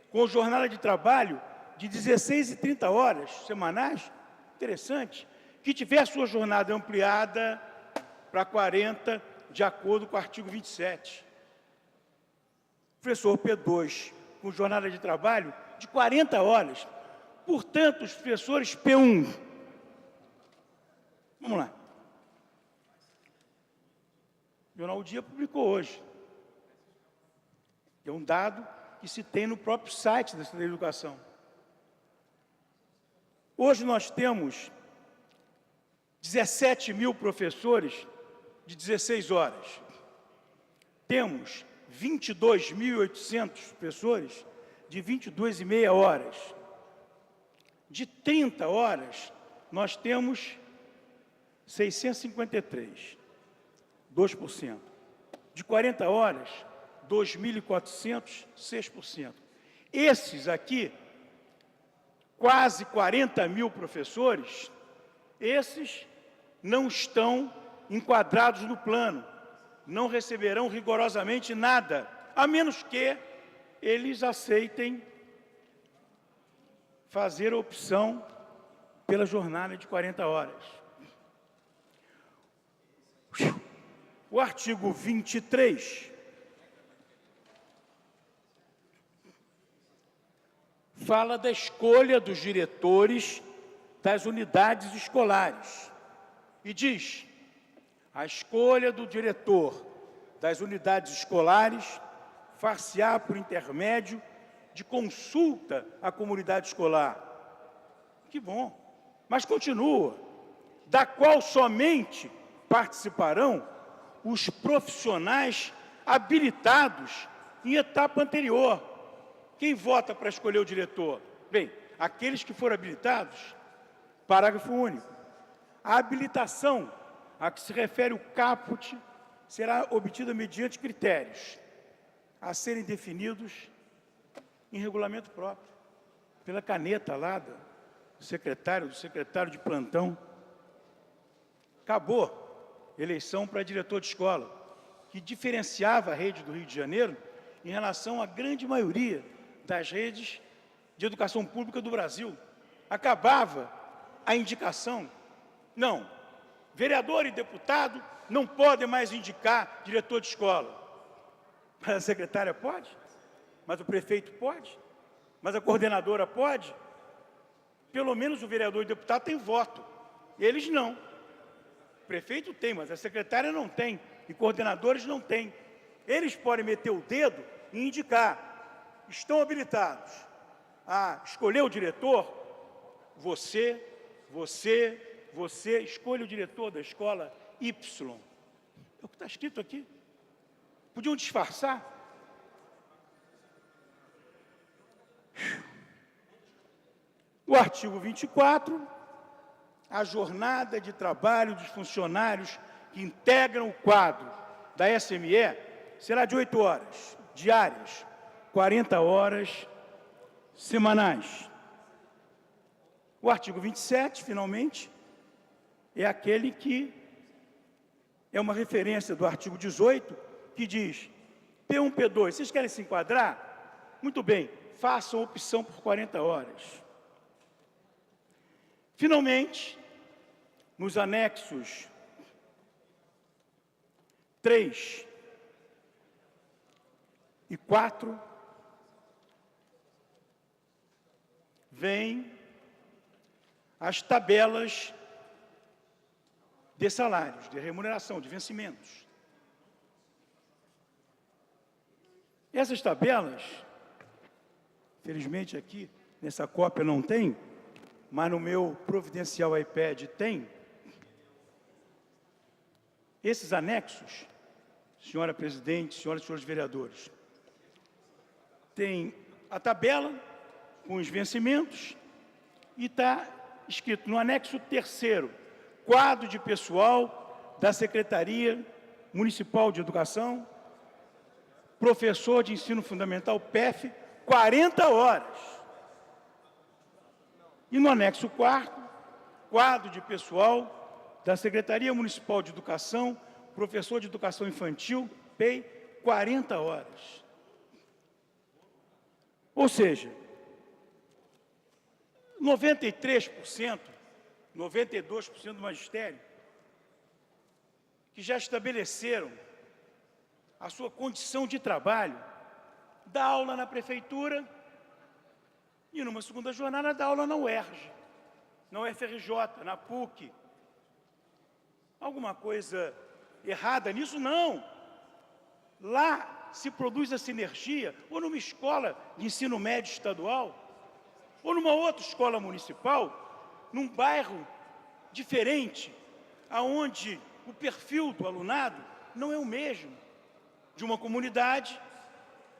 com jornada de trabalho de 16 e 30 horas semanais, interessante, que tiver a sua jornada ampliada para 40, de acordo com o artigo 27. Professor P2, com jornada de trabalho de 40 horas. Portanto, os professores P1. Vamos lá. O Jornal O Dia publicou hoje. É um dado que se tem no próprio site da Secretaria de Educação. Hoje nós temos 17 mil professores de 16 horas. Temos 22.800 professores de 22,5 horas. De 30 horas, nós temos 653, 2%. De 40 horas, 2.400, 6%. Esses aqui, quase 40 mil professores, esses não estão enquadrados no plano, não receberão rigorosamente nada a menos que eles aceitem fazer a opção pela jornada de 40 horas. O artigo 23 fala da escolha dos diretores das unidades escolares e diz: a escolha do diretor das unidades escolares far-se-á por intermédio de consulta à comunidade escolar. Que bom, mas continua, da qual somente participarão os profissionais habilitados em etapa anterior. Quem vota para escolher o diretor? Bem, aqueles que foram habilitados. Parágrafo único. A habilitação a que se refere o caput será obtida mediante critérios a serem definidos em regulamento próprio, pela caneta lá do secretário de plantão. Acabou a eleição para diretor de escola, que diferenciava a rede do Rio de Janeiro em relação à grande maioria das redes de educação pública do Brasil. Acabava a indicação. Não, vereador e deputado não podem mais indicar diretor de escola. Mas a secretária pode? Mas o prefeito pode? Mas a coordenadora pode? Pelo menos o vereador e o deputado têm voto. Eles não. O prefeito tem, mas a secretária não tem. E coordenadores não têm. Eles podem meter o dedo e indicar. Estão habilitados a escolher o diretor. Você, escolha o diretor da escola Y. É o que está escrito aqui. Podiam disfarçar. O artigo 24, a jornada de trabalho dos funcionários que integram o quadro da SME será de 8 horas diárias, 40 horas semanais. O artigo 27, finalmente, é aquele que é uma referência do artigo 18, que diz: P1, P2, vocês querem se enquadrar? Muito bem, façam opção por 40 horas. Finalmente, nos anexos 3 e 4, vêm as tabelas de salários, de remuneração, de vencimentos. Essas tabelas, felizmente aqui, nessa cópia não tem, mas no meu providencial iPad tem. Esses anexos, senhora presidente, senhoras e senhores vereadores, tem a tabela com os vencimentos e está escrito no anexo 3º, quadro de pessoal da Secretaria Municipal de Educação, professor de ensino fundamental, PEF, 40 horas. E no anexo 4º, quadro de pessoal da Secretaria Municipal de Educação, professor de educação infantil, PEI, 40 horas. Ou seja, 93%, 92% do magistério, que já estabeleceram a sua condição de trabalho, dá aula na prefeitura e, numa segunda jornada, dá aula na UERJ, na UFRJ, na PUC. Alguma coisa errada nisso? Não. Lá se produz a sinergia, ou numa escola de ensino médio estadual, ou numa outra escola municipal, num bairro diferente, aonde o perfil do alunado não é o mesmo de uma comunidade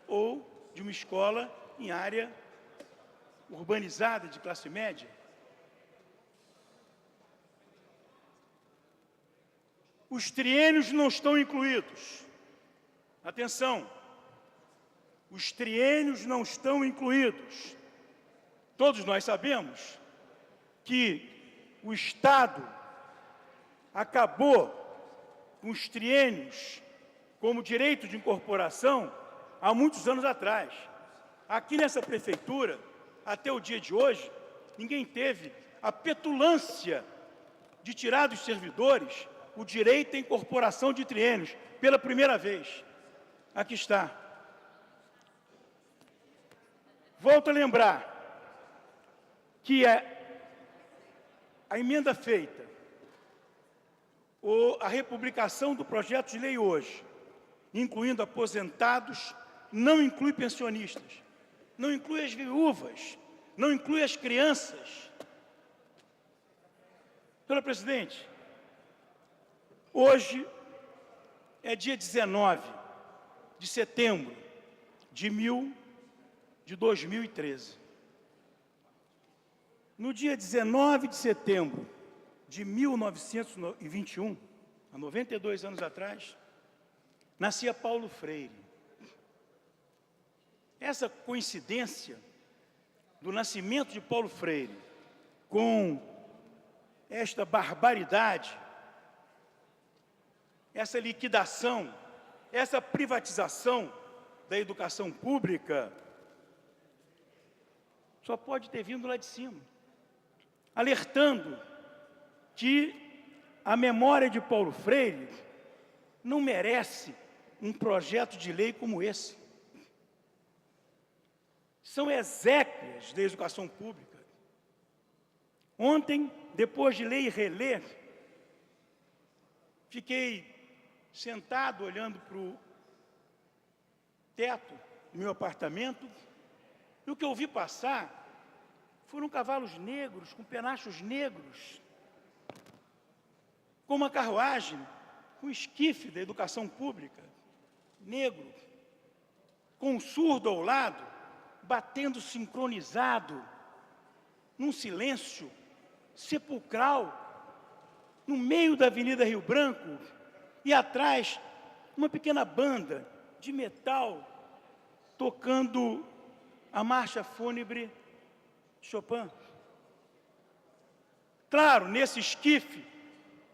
ou de uma escola em área urbanizada de classe média. Os triênios não estão incluídos. Atenção, os triênios não estão incluídos. Todos nós sabemos que o Estado acabou com os triênios como direito de incorporação há muitos anos atrás. Aqui nessa prefeitura, até o dia de hoje, ninguém teve a petulância de tirar dos servidores o direito à incorporação de triênios, pela primeira vez. Aqui está. Volto a lembrar que a emenda feita, ou a republicação do projeto de lei hoje, incluindo aposentados, não inclui pensionistas, não inclui as viúvas, não inclui as crianças. Senhora presidente, hoje é dia 19 de setembro de 2013. No dia 19 de setembro de 1921, há 92 anos atrás, nascia Paulo Freire. Essa coincidência do nascimento de Paulo Freire com esta barbaridade, essa liquidação, essa privatização da educação pública, só pode ter vindo lá de cima, alertando que a memória de Paulo Freire não merece um projeto de lei como esse. São exéquias da educação pública. Ontem, depois de ler e reler, fiquei sentado olhando para o teto do meu apartamento, e o que eu vi passar foram cavalos negros, com penachos negros, com uma carruagem, com esquife da educação pública, negro, com um surdo ao lado, batendo sincronizado, num silêncio sepulcral, no meio da Avenida Rio Branco, e atrás, uma pequena banda de metal, tocando a marcha fúnebre de Chopin. Claro, nesse esquife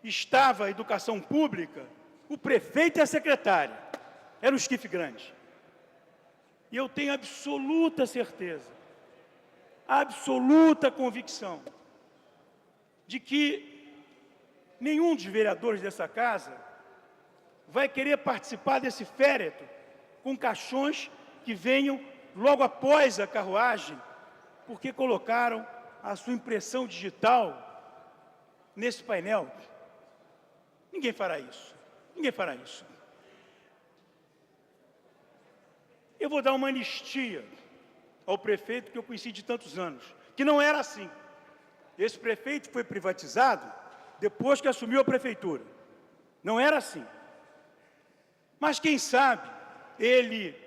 estava a educação pública, o prefeito e a secretária. Era um esquife grande. E eu tenho absoluta certeza, absoluta convicção, de que nenhum dos vereadores dessa casa vai querer participar desse féretro com caixões que venham logo após a carruagem, porque colocaram a sua impressão digital nesse painel. Ninguém fará isso. Ninguém fará isso. Eu vou dar uma anistia ao prefeito que eu conheci de tantos anos, que não era assim. Esse prefeito foi privatizado depois que assumiu a prefeitura. Não era assim. Mas quem sabe ele,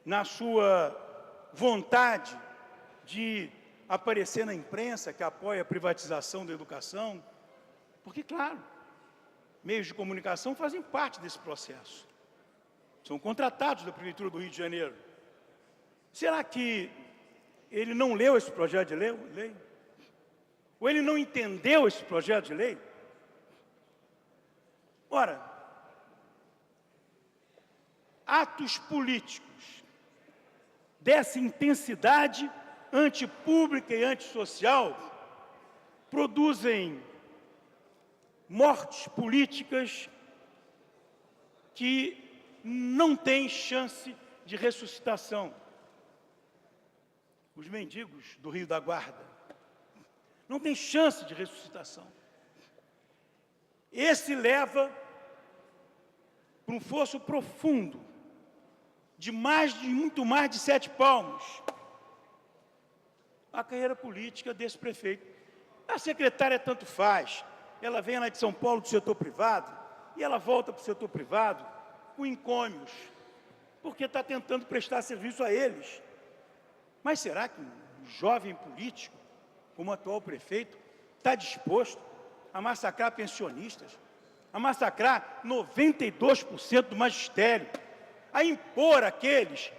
na sua vontade de aparecer na imprensa que apoia a privatização da educação, porque, claro, meios de comunicação fazem parte desse processo. São contratados da Prefeitura do Rio de Janeiro. Será que ele não leu esse projeto de lei? Ou ele não entendeu esse projeto de lei? Ora, atos políticos dessa intensidade antipública e antissocial produzem mortes políticas que não têm chance de ressuscitação. Os mendigos do Rio da Guarda não têm chance de ressuscitação. Esse leva para um fosso profundo de muito mais de 7 palmos a carreira política desse prefeito. A secretária tanto faz, ela vem lá de São Paulo do setor privado e ela volta para o setor privado com encômios, porque está tentando prestar serviço a eles. Mas será que um jovem político, como o atual prefeito, está disposto a massacrar pensionistas, a massacrar 92% do magistério, a impor aquelas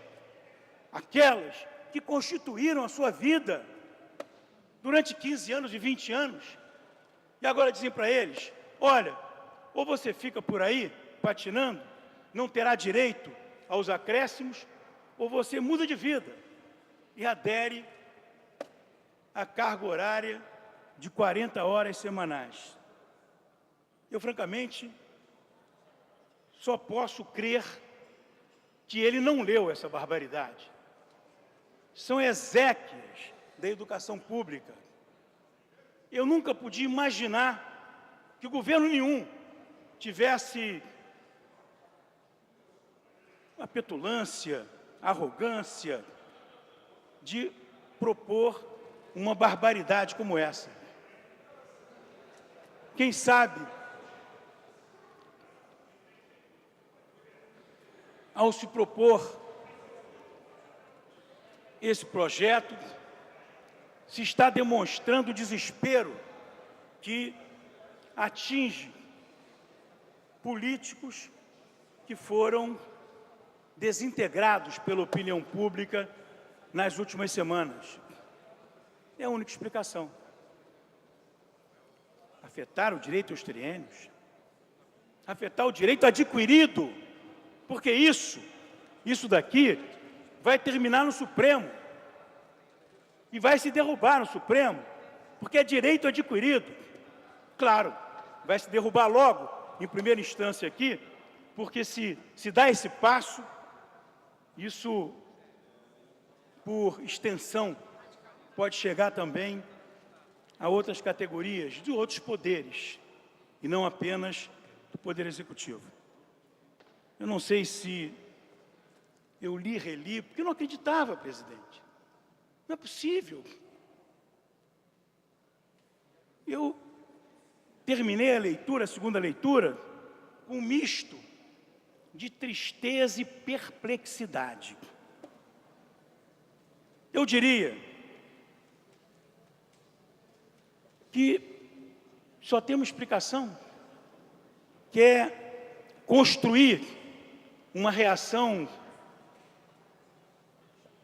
que constituíram a sua vida durante 15 anos e 20 anos, e agora dizem para eles: olha, ou você fica por aí patinando, não terá direito aos acréscimos, ou você muda de vida e adere à carga horária de 40 horas semanais. Eu, francamente, só posso crer que ele não leu essa barbaridade. São exéquias da educação pública. Eu nunca podia imaginar que governo nenhum tivesse a petulância, a arrogância de propor uma barbaridade como essa. Quem sabe, ao se propor esse projeto, se está demonstrando o desespero que atinge políticos que foram desintegrados pela opinião pública nas últimas semanas. É a única explicação. Afetar o direito aos triênios, afetar o direito adquirido, porque isso daqui vai terminar no Supremo e vai se derrubar no Supremo, porque é direito adquirido. Claro, vai se derrubar logo, em primeira instância aqui, porque se dá esse passo, isso, por extensão, pode chegar também a outras categorias, de outros poderes, e não apenas do Poder Executivo. Eu não sei se eu li e reli, porque eu não acreditava, presidente. Não é possível. Eu terminei a leitura, a segunda leitura, com um misto de tristeza e perplexidade. Eu diria que só tem uma explicação, que é construir uma reação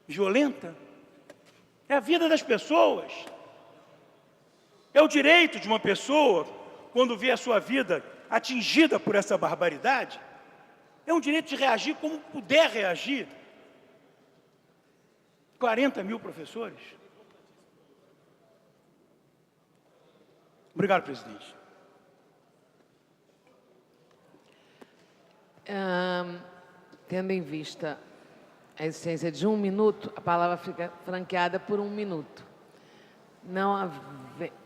violenta. É a vida das pessoas. É o direito de uma pessoa, quando vê a sua vida atingida por essa barbaridade, é um direito de reagir como puder reagir. 40 mil professores. Obrigado, presidente. Tendo em vista a existência de 1 minuto, a palavra fica franqueada por 1 minuto.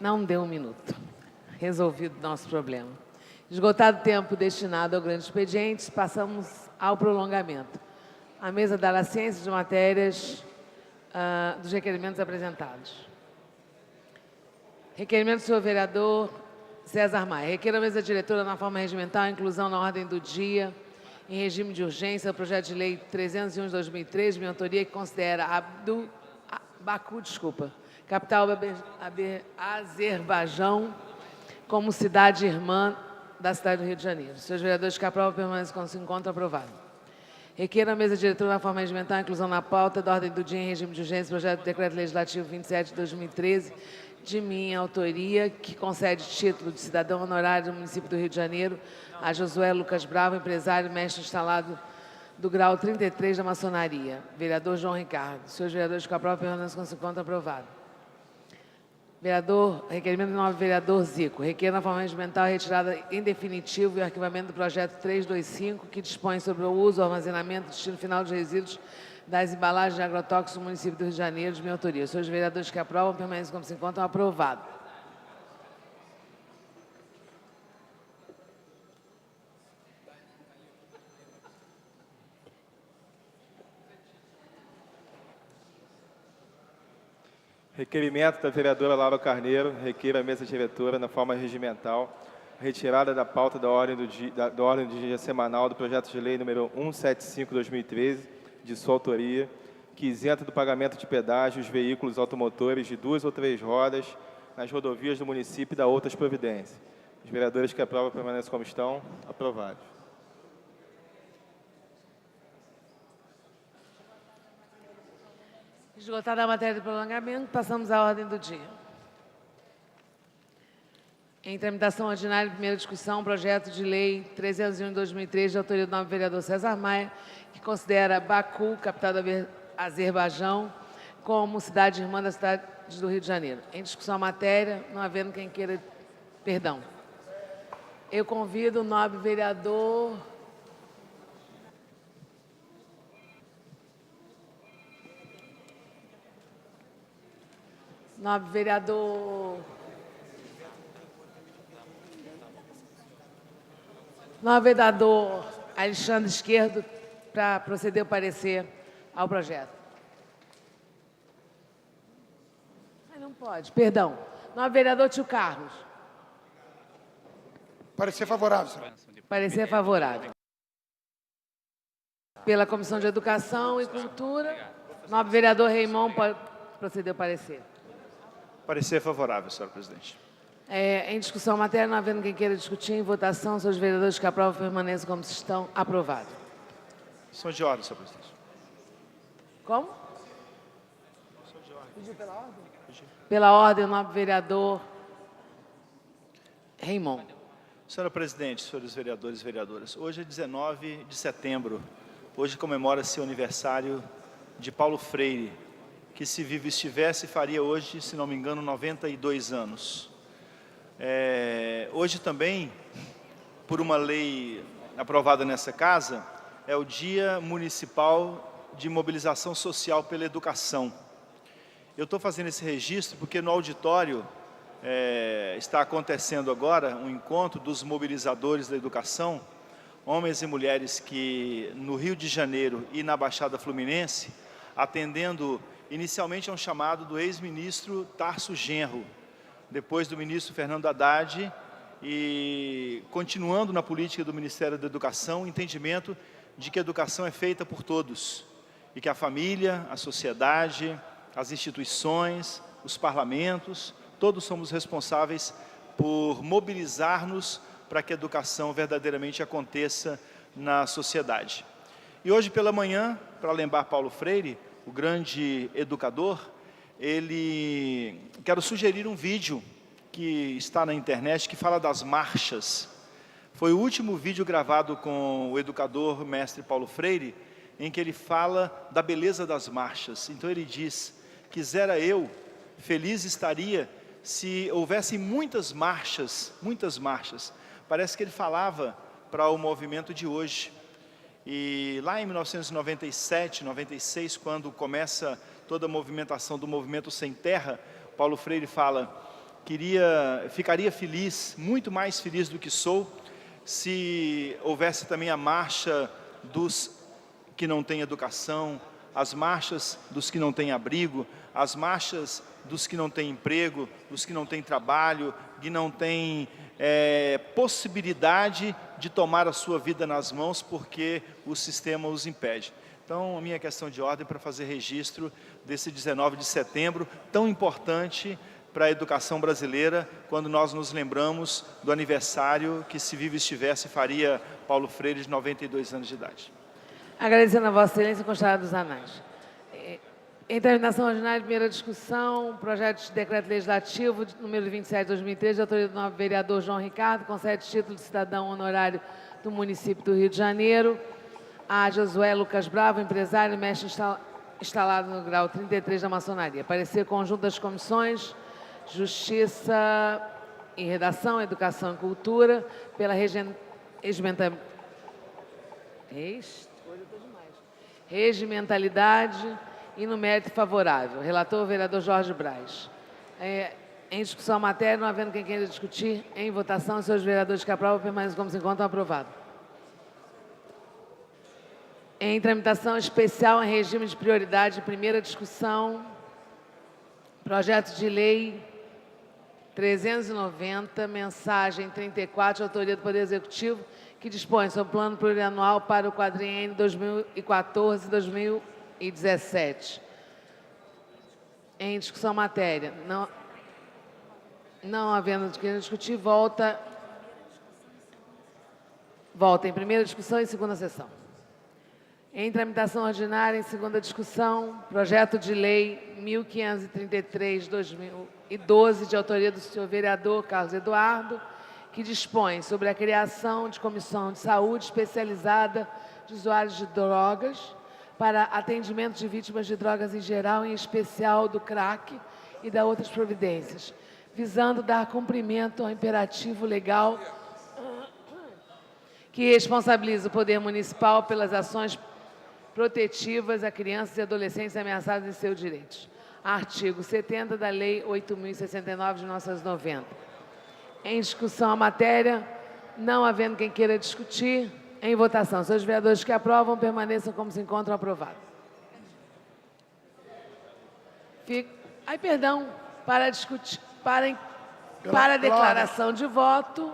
Não deu 1 minuto. Resolvido o nosso problema. Esgotado o tempo destinado ao grande expediente, passamos ao prolongamento. A mesa dará ciência de matérias dos requerimentos apresentados. Requerimento do senhor vereador César Maia. Requer a mesa diretora na forma regimental a inclusão na ordem do dia, em regime de urgência, o projeto de lei 301 de 2003, minha autoria, que considera capital Azerbaijão, como cidade irmã da cidade do Rio de Janeiro. Senhores vereadores que aprovam, permanecem como se encontra aprovado. Requer a mesa diretora na forma regimental a inclusão na pauta da ordem do dia em regime de urgência, projeto de decreto legislativo 27 de 2013, de minha autoria, que concede título de cidadão honorário do município do Rio de Janeiro a Josué Lucas Bravo, empresário, mestre instalado do grau 33 da maçonaria. Vereador João Ricardo. Senhores vereadores que aprovam, permanecem como se encontra aprovado. Requerimento do novo vereador Zico. Requer na forma regimental a retirada em definitivo e o arquivamento do projeto 325, que dispõe sobre o uso, o armazenamento e destino final dos resíduos das embalagens de agrotóxicos do município do Rio de Janeiro, de minha autoria. Os senhores vereadores que aprovam, permanecem como se encontram aprovado. Requerimento da vereadora Laura Carneiro, requer a mesa diretora, na forma regimental, retirada da pauta da ordem do dia semanal do projeto de lei número 175/2013, de sua autoria, que isenta do pagamento de pedágio os veículos automotores de 2 ou 3 rodas nas rodovias do município e da outras providências. Os vereadores que aprovam permanecem como estão. Aprovados. Esgotada a matéria de prolongamento, passamos à ordem do dia. Em tramitação ordinária, em primeira discussão, projeto de lei 301 de 2003, de autoria do nobre vereador César Maia, que considera Baku, capital do Azerbaijão, como cidade irmã da cidade do Rio de Janeiro. Em discussão a matéria, não havendo quem queira... Perdão. Eu convido o nobre vereador... Nobre vereador Alexandre Esquerdo para proceder ao parecer ao projeto. Não pode, perdão. Nobre vereador Tio Carlos. Parecer favorável, senhor. Parecer favorável. Pela Comissão de Educação e Cultura, nobre vereador Raimon pode proceder ao parecer. Parecer favorável, senhor presidente. Em discussão matéria, não havendo quem queira discutir, em votação, os vereadores que aprovam permaneçam como estão. Aprovado. São de ordem, senhor presidente. Como? Pediu pela ordem? Pela ordem, o nobre vereador Raimon. Senhora presidente, senhores vereadores e vereadoras, hoje é 19 de setembro. Hoje comemora-se o aniversário de Paulo Freire, que se vivo estivesse, faria hoje, se não me engano, 92 anos. Hoje também, por uma lei aprovada nessa casa, é o Dia Municipal de Mobilização Social pela Educação. Eu estou fazendo esse registro porque no auditório está acontecendo agora um encontro dos mobilizadores da educação, homens e mulheres que no Rio de Janeiro e na Baixada Fluminense, atendendo inicialmente a um chamado do ex-ministro Tarso Genro, depois do ministro Fernando Haddad, e continuando na política do Ministério da Educação, o entendimento de que a educação é feita por todos, e que a família, a sociedade, as instituições, os parlamentos, todos somos responsáveis por mobilizar-nos para que a educação verdadeiramente aconteça na sociedade. E hoje pela manhã, para lembrar Paulo Freire, o grande educador, quero sugerir um vídeo que está na internet, que fala das marchas. Foi o último vídeo gravado com o educador mestre Paulo Freire, em que ele fala da beleza das marchas. Então ele diz: quisera eu, feliz estaria, se houvessem muitas marchas. Parece que ele falava para o movimento de hoje. E lá em 1997, 96, quando começa toda a movimentação do Movimento Sem Terra, Paulo Freire fala: ficaria feliz, muito mais feliz do que sou, se houvesse também a marcha dos que não têm educação, as marchas dos que não têm abrigo, as marchas dos que não têm emprego, dos que não têm trabalho, que não têm possibilidade de tomar a sua vida nas mãos porque o sistema os impede. Então, a minha questão de ordem é para fazer registro desse 19 de setembro, tão importante para a educação brasileira, quando nós nos lembramos do aniversário que, se vivo estivesse, faria Paulo Freire, de 92 anos de idade. Agradecendo a Vossa Excelência, constado dos anais. Em terminação ordinária, primeira discussão, projeto de decreto legislativo número 27 de 2013, de autoria do nobre vereador João Ricardo, concede título de cidadão honorário do município do Rio de Janeiro a Josué Lucas Bravo, empresário e mestre instalado no grau 33 da maçonaria. Parecer conjunto das comissões Justiça e Redação, Educação e Cultura, pela regimentalidade e no mérito favorável. Relator, vereador Jorge Braz. Em discussão a matéria, não havendo quem queira discutir, em votação, os senhores vereadores que aprovam permanecem como se encontram aprovados. Em tramitação especial em regime de prioridade, primeira discussão, projeto de lei 390, mensagem 34, de autoria do Poder Executivo, que dispõe sobre o plano plurianual para o quadriênio 2014-2017. Em discussão matéria, não havendo de que discutir, volta em primeira discussão e segunda sessão. Em tramitação ordinária, em segunda discussão, projeto de lei 1533/2012, de autoria do senhor vereador Carlos Eduardo, que dispõe sobre a criação de comissão de saúde especializada de usuários de drogas para atendimento de vítimas de drogas em geral, em especial do crack e das outras providências, visando dar cumprimento ao imperativo legal que responsabiliza o Poder Municipal pelas ações protetivas a crianças e adolescentes ameaçados em seus direitos. Artigo 70 da Lei 8.069 de 1990. Em discussão a matéria, não havendo quem queira discutir, em votação. Senhores vereadores que aprovam, permaneçam como se encontram aprovados. Perdão, para discutir, para declaração de voto,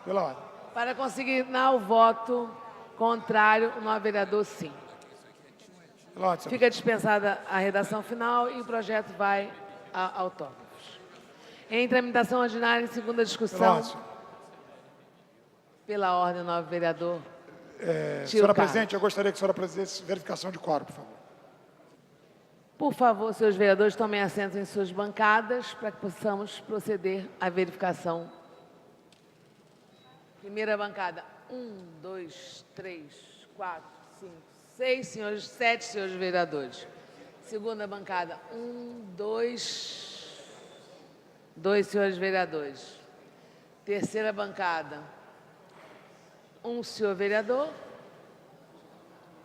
Pela ordem. para consignar o voto contrário, o novo vereador sim. Pela ordem, senhor. Fica dispensada a redação final e o projeto vai a autógrafos. Em tramitação ordinária, em segunda Pela discussão, ordem, senhor. pela ordem, o novo vereador. Senhora presidente, eu gostaria que a senhora presidesse verificação de quórum, por favor. Por favor, senhores vereadores, tomem assento em suas bancadas para que possamos proceder à verificação. Primeira bancada, 1, 2, 3, 4, 5, 6 senhores, 7 senhores vereadores. Segunda bancada, 1, 2 senhores vereadores. Terceira bancada, 1 senhor vereador.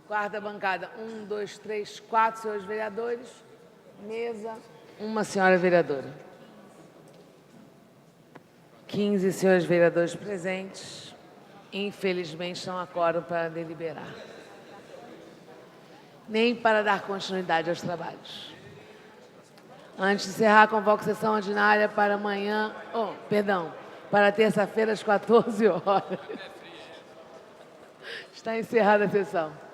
Quarta bancada, 1, 2, 3, 4 senhores vereadores. Mesa, 1 senhora vereadora. 15 senhores vereadores presentes. Infelizmente, não há quórum para deliberar. Nem para dar continuidade aos trabalhos. Antes de encerrar, convoco sessão ordinária para amanhã, para terça-feira, às 14 horas. Está encerrada a sessão.